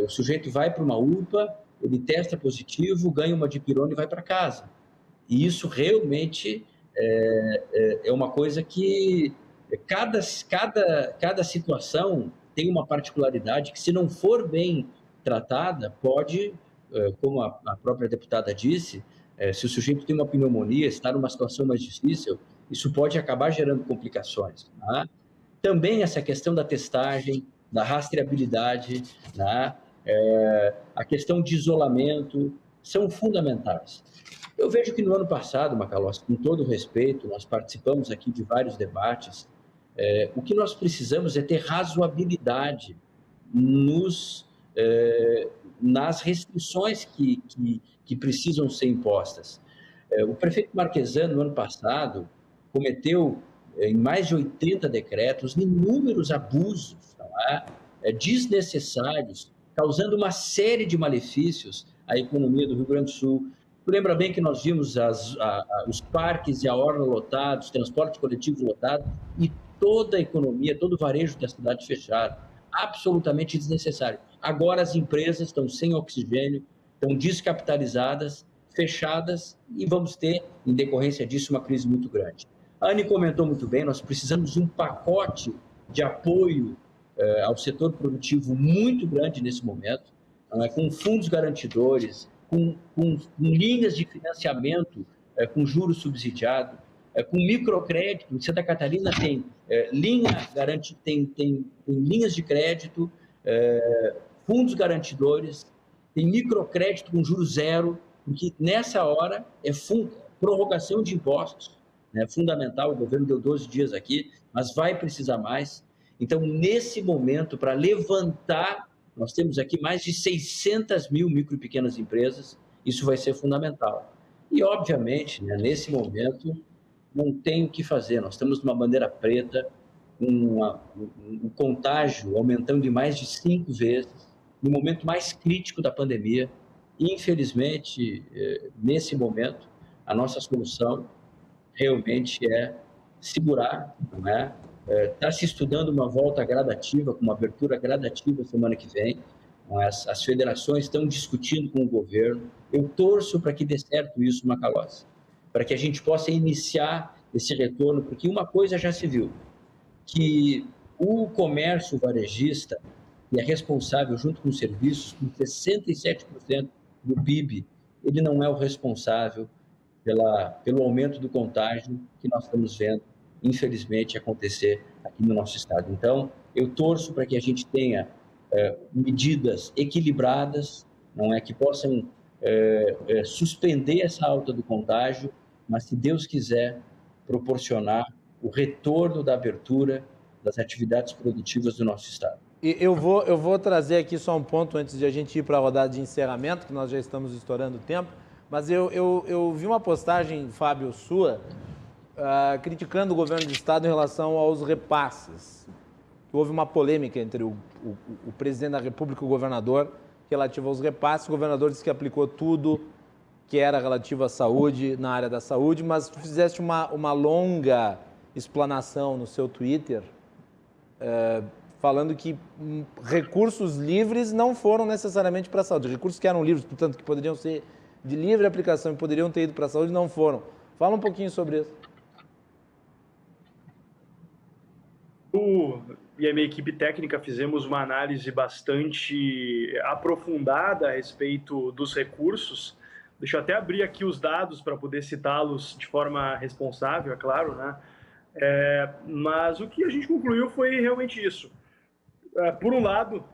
o sujeito vai para uma UPA, ele testa positivo, ganha uma dipirona e vai para casa. E isso realmente é uma coisa que cada situação tem uma particularidade que, se não for bem tratada, pode, como a própria deputada disse, se o sujeito tem uma pneumonia, está numa situação mais difícil, isso pode acabar gerando complicações. Tá? Também essa questão da testagem, da rastreabilidade, tá? A questão de isolamento, são fundamentais. Eu vejo que no ano passado, Macalossi, com todo o respeito, nós participamos aqui de vários debates, o que nós precisamos é ter razoabilidade nas restrições que precisam ser impostas. O prefeito Marquesan, no ano passado, cometeu, em mais de 80 decretos, inúmeros abusos, desnecessários, causando uma série de malefícios à economia do Rio Grande do Sul. Lembra bem que nós vimos os parques e a orla lotados, transporte coletivo lotado, e toda a economia, todo o varejo da cidade fechado. Absolutamente desnecessário. Agora as empresas estão sem oxigênio, estão descapitalizadas, fechadas, e vamos ter, em decorrência disso, uma crise muito grande. A Anne comentou muito bem, nós precisamos de um pacote de apoio ao setor produtivo muito grande nesse momento, com fundos garantidores, com linhas de financiamento com juros subsidiados, com microcrédito. Em Santa Catarina tem linhas de crédito, fundos garantidores, tem microcrédito com juros zero, porque nessa hora prorrogação de impostos, né, fundamental. O governo deu 12 dias aqui, mas vai precisar mais. Então, nesse momento, para levantar, nós temos aqui mais de 600 mil micro e pequenas empresas, isso vai ser fundamental. E, obviamente, né, nesse momento, não tem o que fazer. Nós estamos numa bandeira preta, um contágio aumentando de mais de 5 vezes, no momento mais crítico da pandemia. Infelizmente, nesse momento, a nossa solução realmente é segurar, não é? Está se estudando uma volta gradativa, com uma abertura gradativa semana que vem. As federações estão discutindo com o governo. Eu torço para que dê certo isso, Macalossi, para que a gente possa iniciar esse retorno, porque uma coisa já se viu, que o comércio varejista, que é responsável, junto com os serviços, por 67% do PIB, ele não é o responsável pelo aumento do contágio que nós estamos vendo, infelizmente, acontecer aqui no nosso estado. Então, eu torço para que a gente tenha medidas equilibradas, não é, que possam suspender essa alta do contágio, mas, se Deus quiser, proporcionar o retorno da abertura das atividades produtivas do nosso estado. E eu vou trazer aqui só um ponto antes de a gente ir para a rodada de encerramento, que nós já estamos estourando o tempo, mas eu vi uma postagem, Fábio, sua, criticando o governo do estado em relação aos repasses. Houve uma polêmica entre o presidente da República e o governador relativa aos repasses. O governador disse que aplicou tudo que era relativo à saúde, na área da saúde, mas tu fizeste uma longa explanação no seu Twitter, falando que recursos livres não foram necessariamente para a saúde. Recursos que eram livres, portanto, que poderiam ser de livre aplicação e poderiam ter ido para a saúde, não foram. Fala um pouquinho sobre isso. Eu e a minha equipe técnica fizemos uma análise bastante aprofundada a respeito dos recursos. Deixa eu até abrir aqui os dados para poder citá-los de forma responsável, é claro, né? Mas o que a gente concluiu foi realmente isso. Por um lado,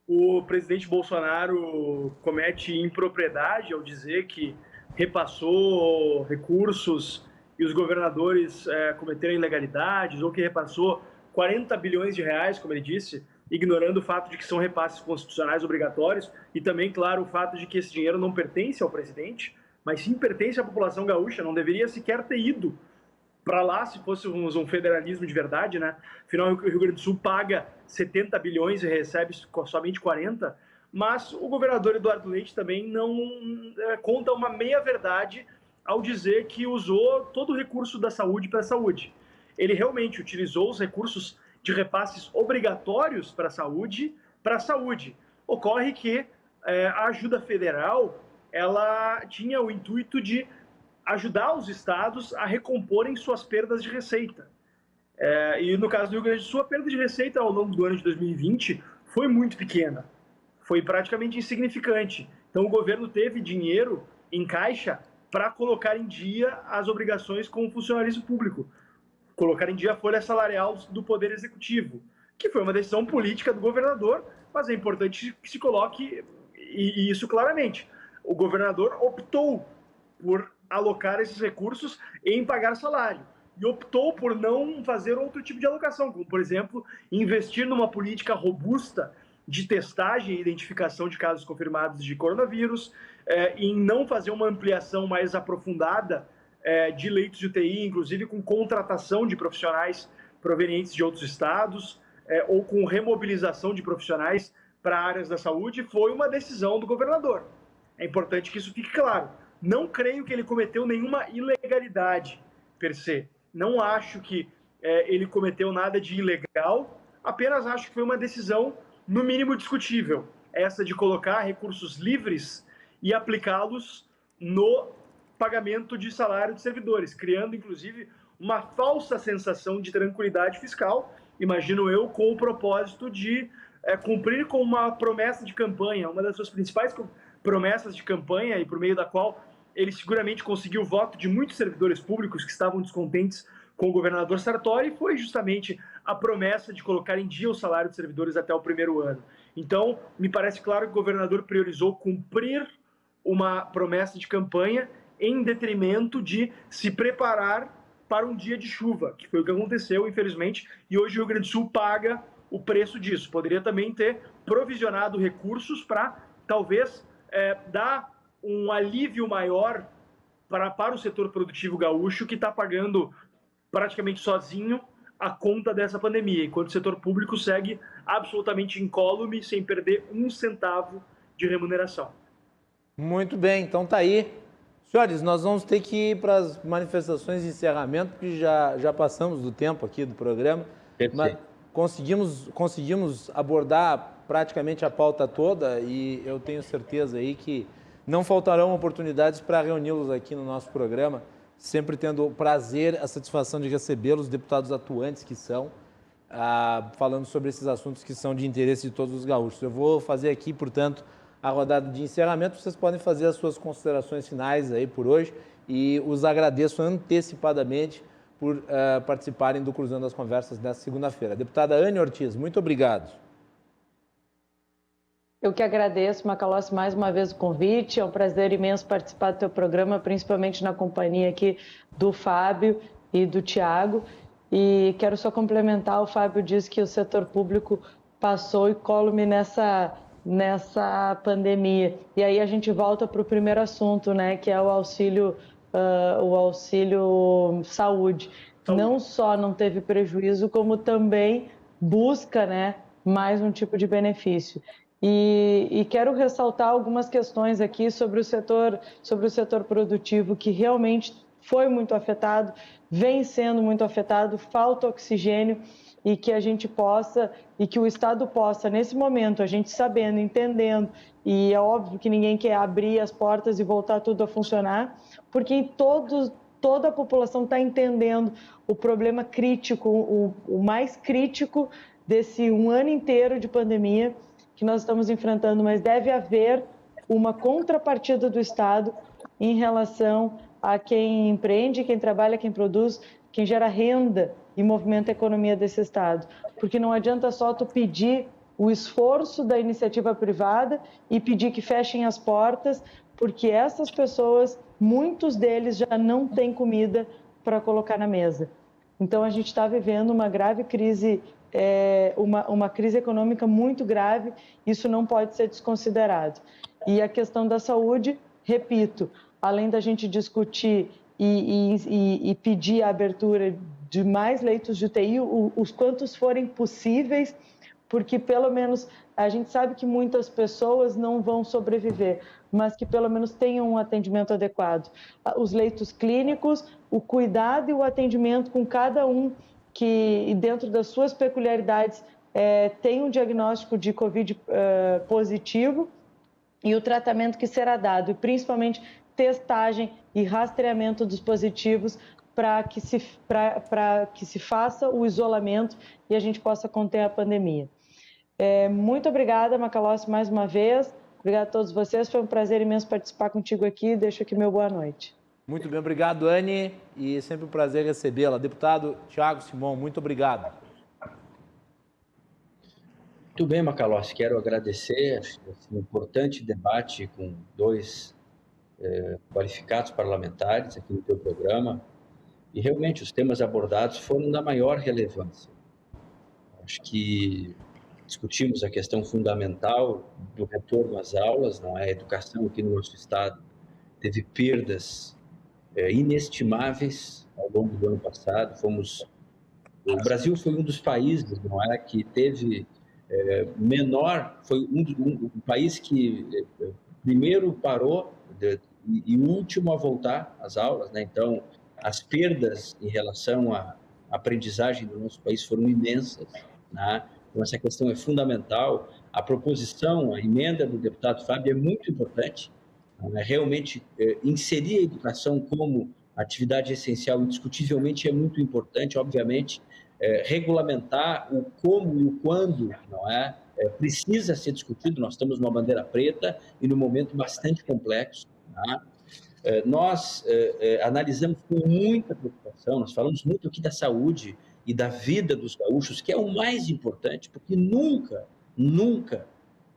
o presidente Bolsonaro comete impropriedade ao dizer que repassou recursos e os governadores cometeram ilegalidades, ou que repassou 40 bilhões de reais, como ele disse, ignorando o fato de que são repasses constitucionais obrigatórios e também, claro, o fato de que esse dinheiro não pertence ao presidente, mas sim pertence à população gaúcha, não deveria sequer ter ido para lá se fôssemos um federalismo de verdade, né? Afinal, o Rio Grande do Sul paga 70 bilhões e recebe somente 40, mas o governador Eduardo Leite também não conta uma meia-verdade ao dizer que usou todo o recurso da saúde para a saúde. Ele realmente utilizou os recursos de repasses obrigatórios para a saúde. Ocorre que a ajuda federal ela tinha o intuito de ajudar os estados a recomporem suas perdas de receita. E no caso do Rio Grande do Sul, a perda de receita ao longo do ano de 2020 foi muito pequena, foi praticamente insignificante. Então o governo teve dinheiro em caixa para colocar em dia as obrigações com o funcionalismo público, colocar em dia a folha salarial do Poder Executivo, que foi uma decisão política do governador, mas é importante que se coloque isso claramente. O governador optou por alocar esses recursos em pagar salário e optou por não fazer outro tipo de alocação, como, por exemplo, investir numa política robusta de testagem e identificação de casos confirmados de coronavírus, em não fazer uma ampliação mais aprofundada de leitos de UTI, inclusive com contratação de profissionais provenientes de outros estados, ou com remobilização de profissionais para áreas da saúde, foi uma decisão do governador. É importante que isso fique claro. Não creio que ele cometeu nenhuma ilegalidade, per se. Não acho que ele cometeu nada de ilegal, apenas acho que foi uma decisão, no mínimo, discutível. Essa de colocar recursos livres e aplicá-los no pagamento de salário de servidores, criando, inclusive, uma falsa sensação de tranquilidade fiscal, imagino eu, com o propósito de cumprir com uma promessa de campanha, uma das suas principais promessas de campanha, e por meio da qual ele seguramente conseguiu o voto de muitos servidores públicos que estavam descontentes com o governador Sartori, foi justamente a promessa de colocar em dia o salário de servidores até o primeiro ano. Então, me parece claro que o governador priorizou cumprir uma promessa de campanha em detrimento de se preparar para um dia de chuva, que foi o que aconteceu, infelizmente, e hoje o Rio Grande do Sul paga o preço disso. Poderia também ter provisionado recursos para, talvez, dar um alívio maior para o setor produtivo gaúcho, que está pagando praticamente sozinho a conta dessa pandemia, enquanto o setor público segue absolutamente incólume, sem perder um centavo de remuneração. Muito bem, então tá aí. Senhores, nós vamos ter que ir para as manifestações de encerramento, porque já passamos do tempo aqui do programa. Mas conseguimos abordar praticamente a pauta toda e eu tenho certeza aí que não faltarão oportunidades para reuni-los aqui no nosso programa, sempre tendo o prazer, a satisfação de recebê-los, deputados atuantes que são, falando sobre esses assuntos que são de interesse de todos os gaúchos. Eu vou fazer aqui, portanto, a rodada de encerramento. Vocês podem fazer as suas considerações finais aí por hoje e os agradeço antecipadamente por participarem do Cruzando as Conversas nesta segunda-feira. Deputada Anne Ortiz, muito obrigado. Eu que agradeço, Macalossi, mais uma vez o convite. É um prazer imenso participar do teu programa, principalmente na companhia aqui do Fábio e do Tiago. E quero só complementar, o Fábio disse que o setor público passou incólume nessa pandemia. E aí a gente volta para o primeiro assunto, né, que é o auxílio saúde. Não só não teve prejuízo, como também busca, né, mais um tipo de benefício. E quero ressaltar algumas questões aqui sobre o setor produtivo, que realmente foi muito afetado, vem sendo muito afetado, falta oxigênio, e que a gente possa, e que o Estado possa, nesse momento, a gente sabendo, entendendo, e é óbvio que ninguém quer abrir as portas e voltar tudo a funcionar, porque toda a população está entendendo o problema crítico, o mais crítico desse um ano inteiro de pandemia que nós estamos enfrentando, mas deve haver uma contrapartida do Estado em relação a quem empreende, quem trabalha, quem produz, quem gera renda e movimenta a economia desse Estado. Porque não adianta só tu pedir o esforço da iniciativa privada e pedir que fechem as portas, porque essas pessoas, muitos deles já não têm comida para colocar na mesa. Então, a gente está vivendo uma grave crise, uma crise econômica muito grave, isso não pode ser desconsiderado. E a questão da saúde, repito, além da gente discutir e pedir a abertura de mais leitos de UTI, os quantos forem possíveis, porque pelo menos a gente sabe que muitas pessoas não vão sobreviver, mas que pelo menos tenham um atendimento adequado. Os leitos clínicos, o cuidado e o atendimento com cada um que, dentro das suas peculiaridades, tem um diagnóstico de Covid positivo, e o tratamento que será dado, e principalmente testagem e rastreamento dos positivos para que se faça o isolamento e a gente possa conter a pandemia. Muito obrigada, Macalossi, mais uma vez. Obrigada a todos vocês. Foi um prazer imenso participar contigo aqui. Deixo aqui meu boa noite. Muito bem, obrigado, Anne. E sempre um prazer recebê-la. Deputado Thiago Simão, muito obrigado. Muito bem, Macalossi. Quero agradecer esse importante debate com dois qualificados parlamentares aqui no teu programa. E realmente os temas abordados foram da maior relevância. Acho que discutimos a questão fundamental do retorno às aulas, não é? A educação aqui no nosso estado teve perdas inestimáveis ao longo do ano passado. O Brasil foi um dos países, não é, que teve menor, foi um país que primeiro parou e o último a voltar às aulas, né? Então, as perdas em relação à aprendizagem do nosso país foram imensas, né? Então, essa questão é fundamental. A proposição, a emenda do deputado Fábio é muito importante, né? Realmente, inserir a educação como atividade essencial, indiscutivelmente, é muito importante. Obviamente, regulamentar o como e o quando, não é? Precisa ser discutido. Nós estamos numa bandeira preta e num momento bastante complexo, né? Nós analisamos com muita preocupação, nós falamos muito aqui da saúde e da vida dos gaúchos, que é o mais importante, porque nunca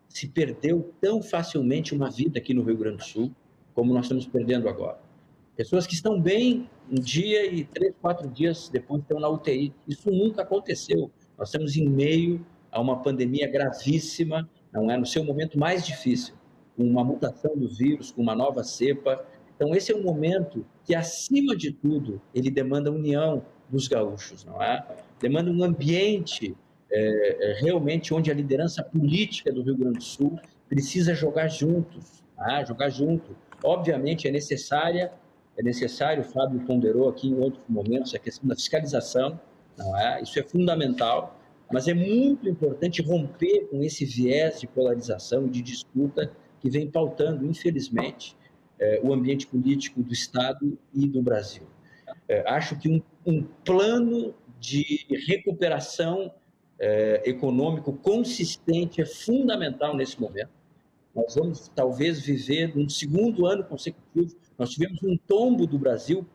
se perdeu tão facilmente uma vida aqui no Rio Grande do Sul, como nós estamos perdendo agora. Pessoas que estão bem um dia e 3, 4 dias depois estão na UTI. Isso nunca aconteceu. Nós estamos em meio a uma pandemia gravíssima, não é? No seu momento mais difícil, com uma mutação do vírus, com uma nova cepa. Então, esse é um momento que, acima de tudo, ele demanda união dos gaúchos, não é? Demanda um ambiente realmente onde a liderança política do Rio Grande do Sul precisa jogar juntos, tá? Jogar junto. Obviamente, é necessário, o Fábio ponderou aqui em outros momentos, a questão da fiscalização, não é? Isso é fundamental, mas é muito importante romper com esse viés de polarização e de disputa que vem pautando, infelizmente, o ambiente político do Estado e do Brasil. Acho que um plano de recuperação econômico consistente é fundamental nesse momento. Nós vamos, talvez, viver um segundo ano consecutivo. Nós tivemos um tombo do Brasil,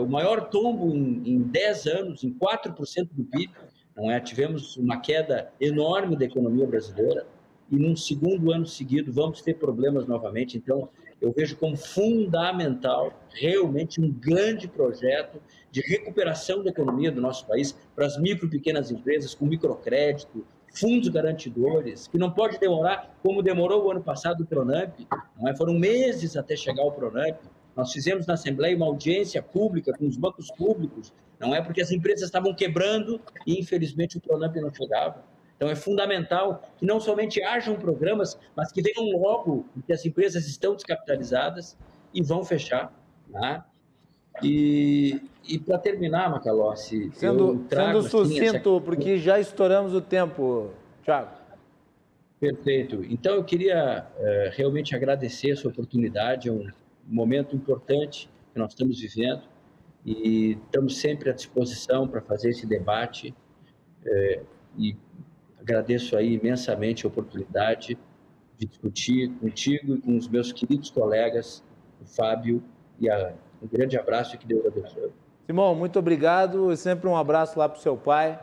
o maior tombo em 10 anos, em 4% do PIB. Não é? Tivemos uma queda enorme da economia brasileira e, num segundo ano seguido, vamos ter problemas novamente. Então, eu vejo como fundamental, realmente, um grande projeto de recuperação da economia do nosso país para as micro e pequenas empresas, com microcrédito, fundos garantidores, que não pode demorar como demorou o ano passado o Pronamp, não é? Foram meses até chegar o Pronamp. Nós fizemos na Assembleia uma audiência pública com os bancos públicos, não é? Porque as empresas estavam quebrando e, infelizmente, o Pronamp não chegava. Então, é fundamental que não somente hajam programas, mas que venham logo, porque as empresas estão descapitalizadas e vão fechar. Né? E para terminar, Macalossi, sendo sucinto, assim, porque já estouramos o tempo, Thiago. Perfeito. Então, eu queria realmente agradecer essa oportunidade, é um momento importante que nós estamos vivendo e estamos sempre à disposição para fazer esse debate e agradeço aí imensamente a oportunidade de discutir contigo e com os meus queridos colegas, o Fábio e a Ana. Um grande abraço e que Deus abençoe. Simão, muito obrigado e sempre um abraço lá para o seu pai.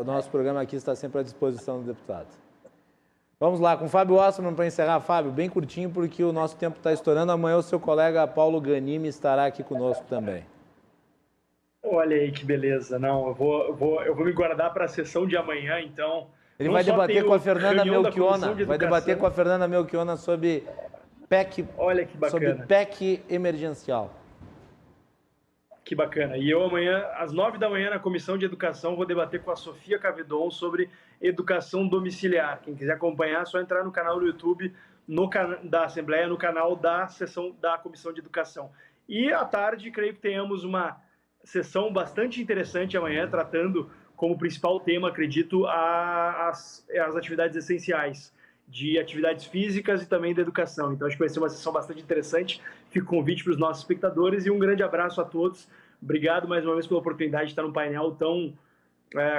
O nosso programa aqui está sempre à disposição do deputado. Vamos lá, com o Fábio Osterman para encerrar. Fábio, bem curtinho, porque o nosso tempo está estourando. Amanhã o seu colega Paulo Ganimi estará aqui conosco também. Olha aí que beleza. Não, eu vou me guardar para a sessão de amanhã, então. Ele vai debater com a Fernanda Melchiona. Vai debater com a Fernanda Melchiona sobre PEC, olha que bacana. Sobre PEC emergencial. Que bacana. E eu amanhã, às 9 da manhã, na Comissão de Educação, vou debater com a Sofia Cavedon sobre educação domiciliar. Quem quiser acompanhar, é só entrar no canal do YouTube da Assembleia, no canal da sessão da Comissão de Educação. E à tarde, creio que tenhamos uma sessão bastante interessante amanhã, tratando como principal tema, acredito, as atividades essenciais de atividades físicas e também da educação. Então, acho que vai ser uma sessão bastante interessante. Fico convite para os nossos espectadores e um grande abraço a todos. Obrigado mais uma vez pela oportunidade de estar num painel tão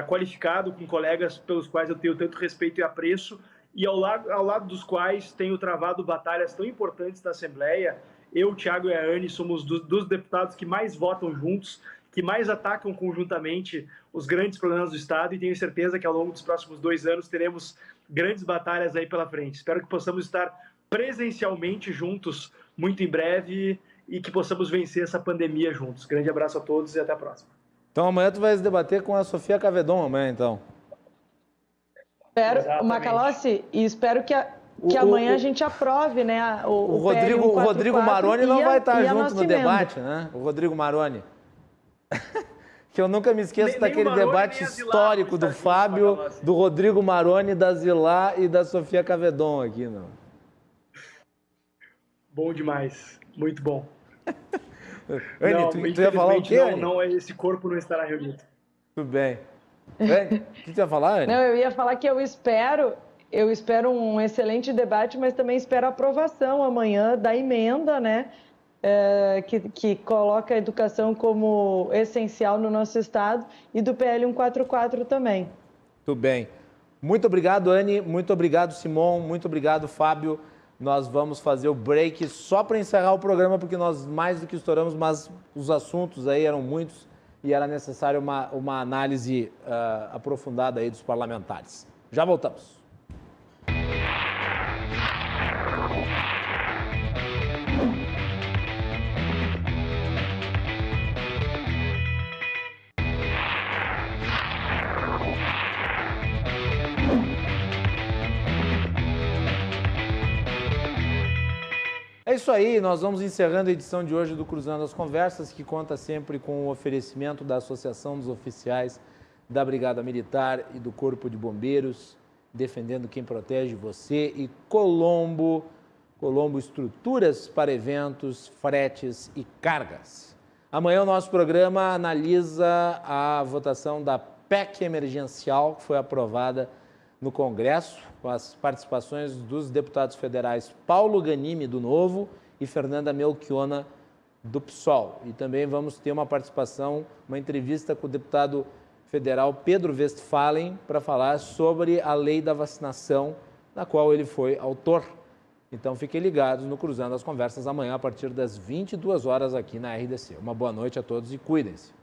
qualificado, com colegas pelos quais eu tenho tanto respeito e apreço, e ao lado dos quais tenho travado batalhas tão importantes na Assembleia. Eu, Thiago e a Anne somos dos deputados que mais votam juntos, que mais atacam conjuntamente os grandes problemas do Estado, e tenho certeza que ao longo dos próximos 2 anos teremos grandes batalhas aí pela frente. Espero que possamos estar presencialmente juntos muito em breve e que possamos vencer essa pandemia juntos. Grande abraço a todos e até a próxima. Então amanhã tu vai se debater com a Sofia Cavedon amanhã, então. Espero, Macalossi, e espero que amanhã a gente aprove, né, o Rodrigo Maroni não vai estar junto no debate, né? O Rodrigo Maroni. Que eu nunca me esqueço daquele debate histórico do Fábio, do Rodrigo Maroni, da Zilá e da Sofia Cavedon aqui, não. Bom demais, muito bom. Anny, tu ia falar o quê, Anny? Não, esse corpo não estará reunido. Tudo bem. Anny, o que tu ia falar, Anny? Não, eu ia falar que eu espero um excelente debate, mas também espero a aprovação amanhã da emenda, né? Que coloca a educação como essencial no nosso Estado, e do PL 144 também. Tudo bem. Muito obrigado, Anny. Muito obrigado, Simão. Muito obrigado, Fábio. Nós vamos fazer o break só para encerrar o programa, porque nós mais do que estouramos, mas os assuntos aí eram muitos e era necessário uma análise aprofundada aí dos parlamentares. Já voltamos. É isso aí, nós vamos encerrando a edição de hoje do Cruzando as Conversas, que conta sempre com o oferecimento da Associação dos Oficiais da Brigada Militar e do Corpo de Bombeiros, defendendo quem protege você, e Colombo Estruturas para Eventos, Fretes e Cargas. Amanhã o nosso programa analisa a votação da PEC emergencial, que foi aprovada no Congresso, com as participações dos deputados federais Paulo Ganimi, do Novo, e Fernanda Melchiona, do PSOL. E também vamos ter uma participação, uma entrevista com o deputado federal Pedro Westphalen, para falar sobre a lei da vacinação, da qual ele foi autor. Então fiquem ligados no Cruzando as Conversas amanhã, a partir das 22 horas aqui na RDC. Uma boa noite a todos e cuidem-se.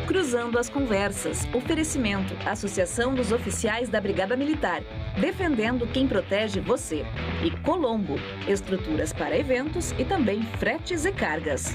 Cruzando as Conversas. Oferecimento. Associação dos Oficiais da Brigada Militar. Defendendo quem protege você. E Colombo. Estruturas para eventos e também fretes e cargas.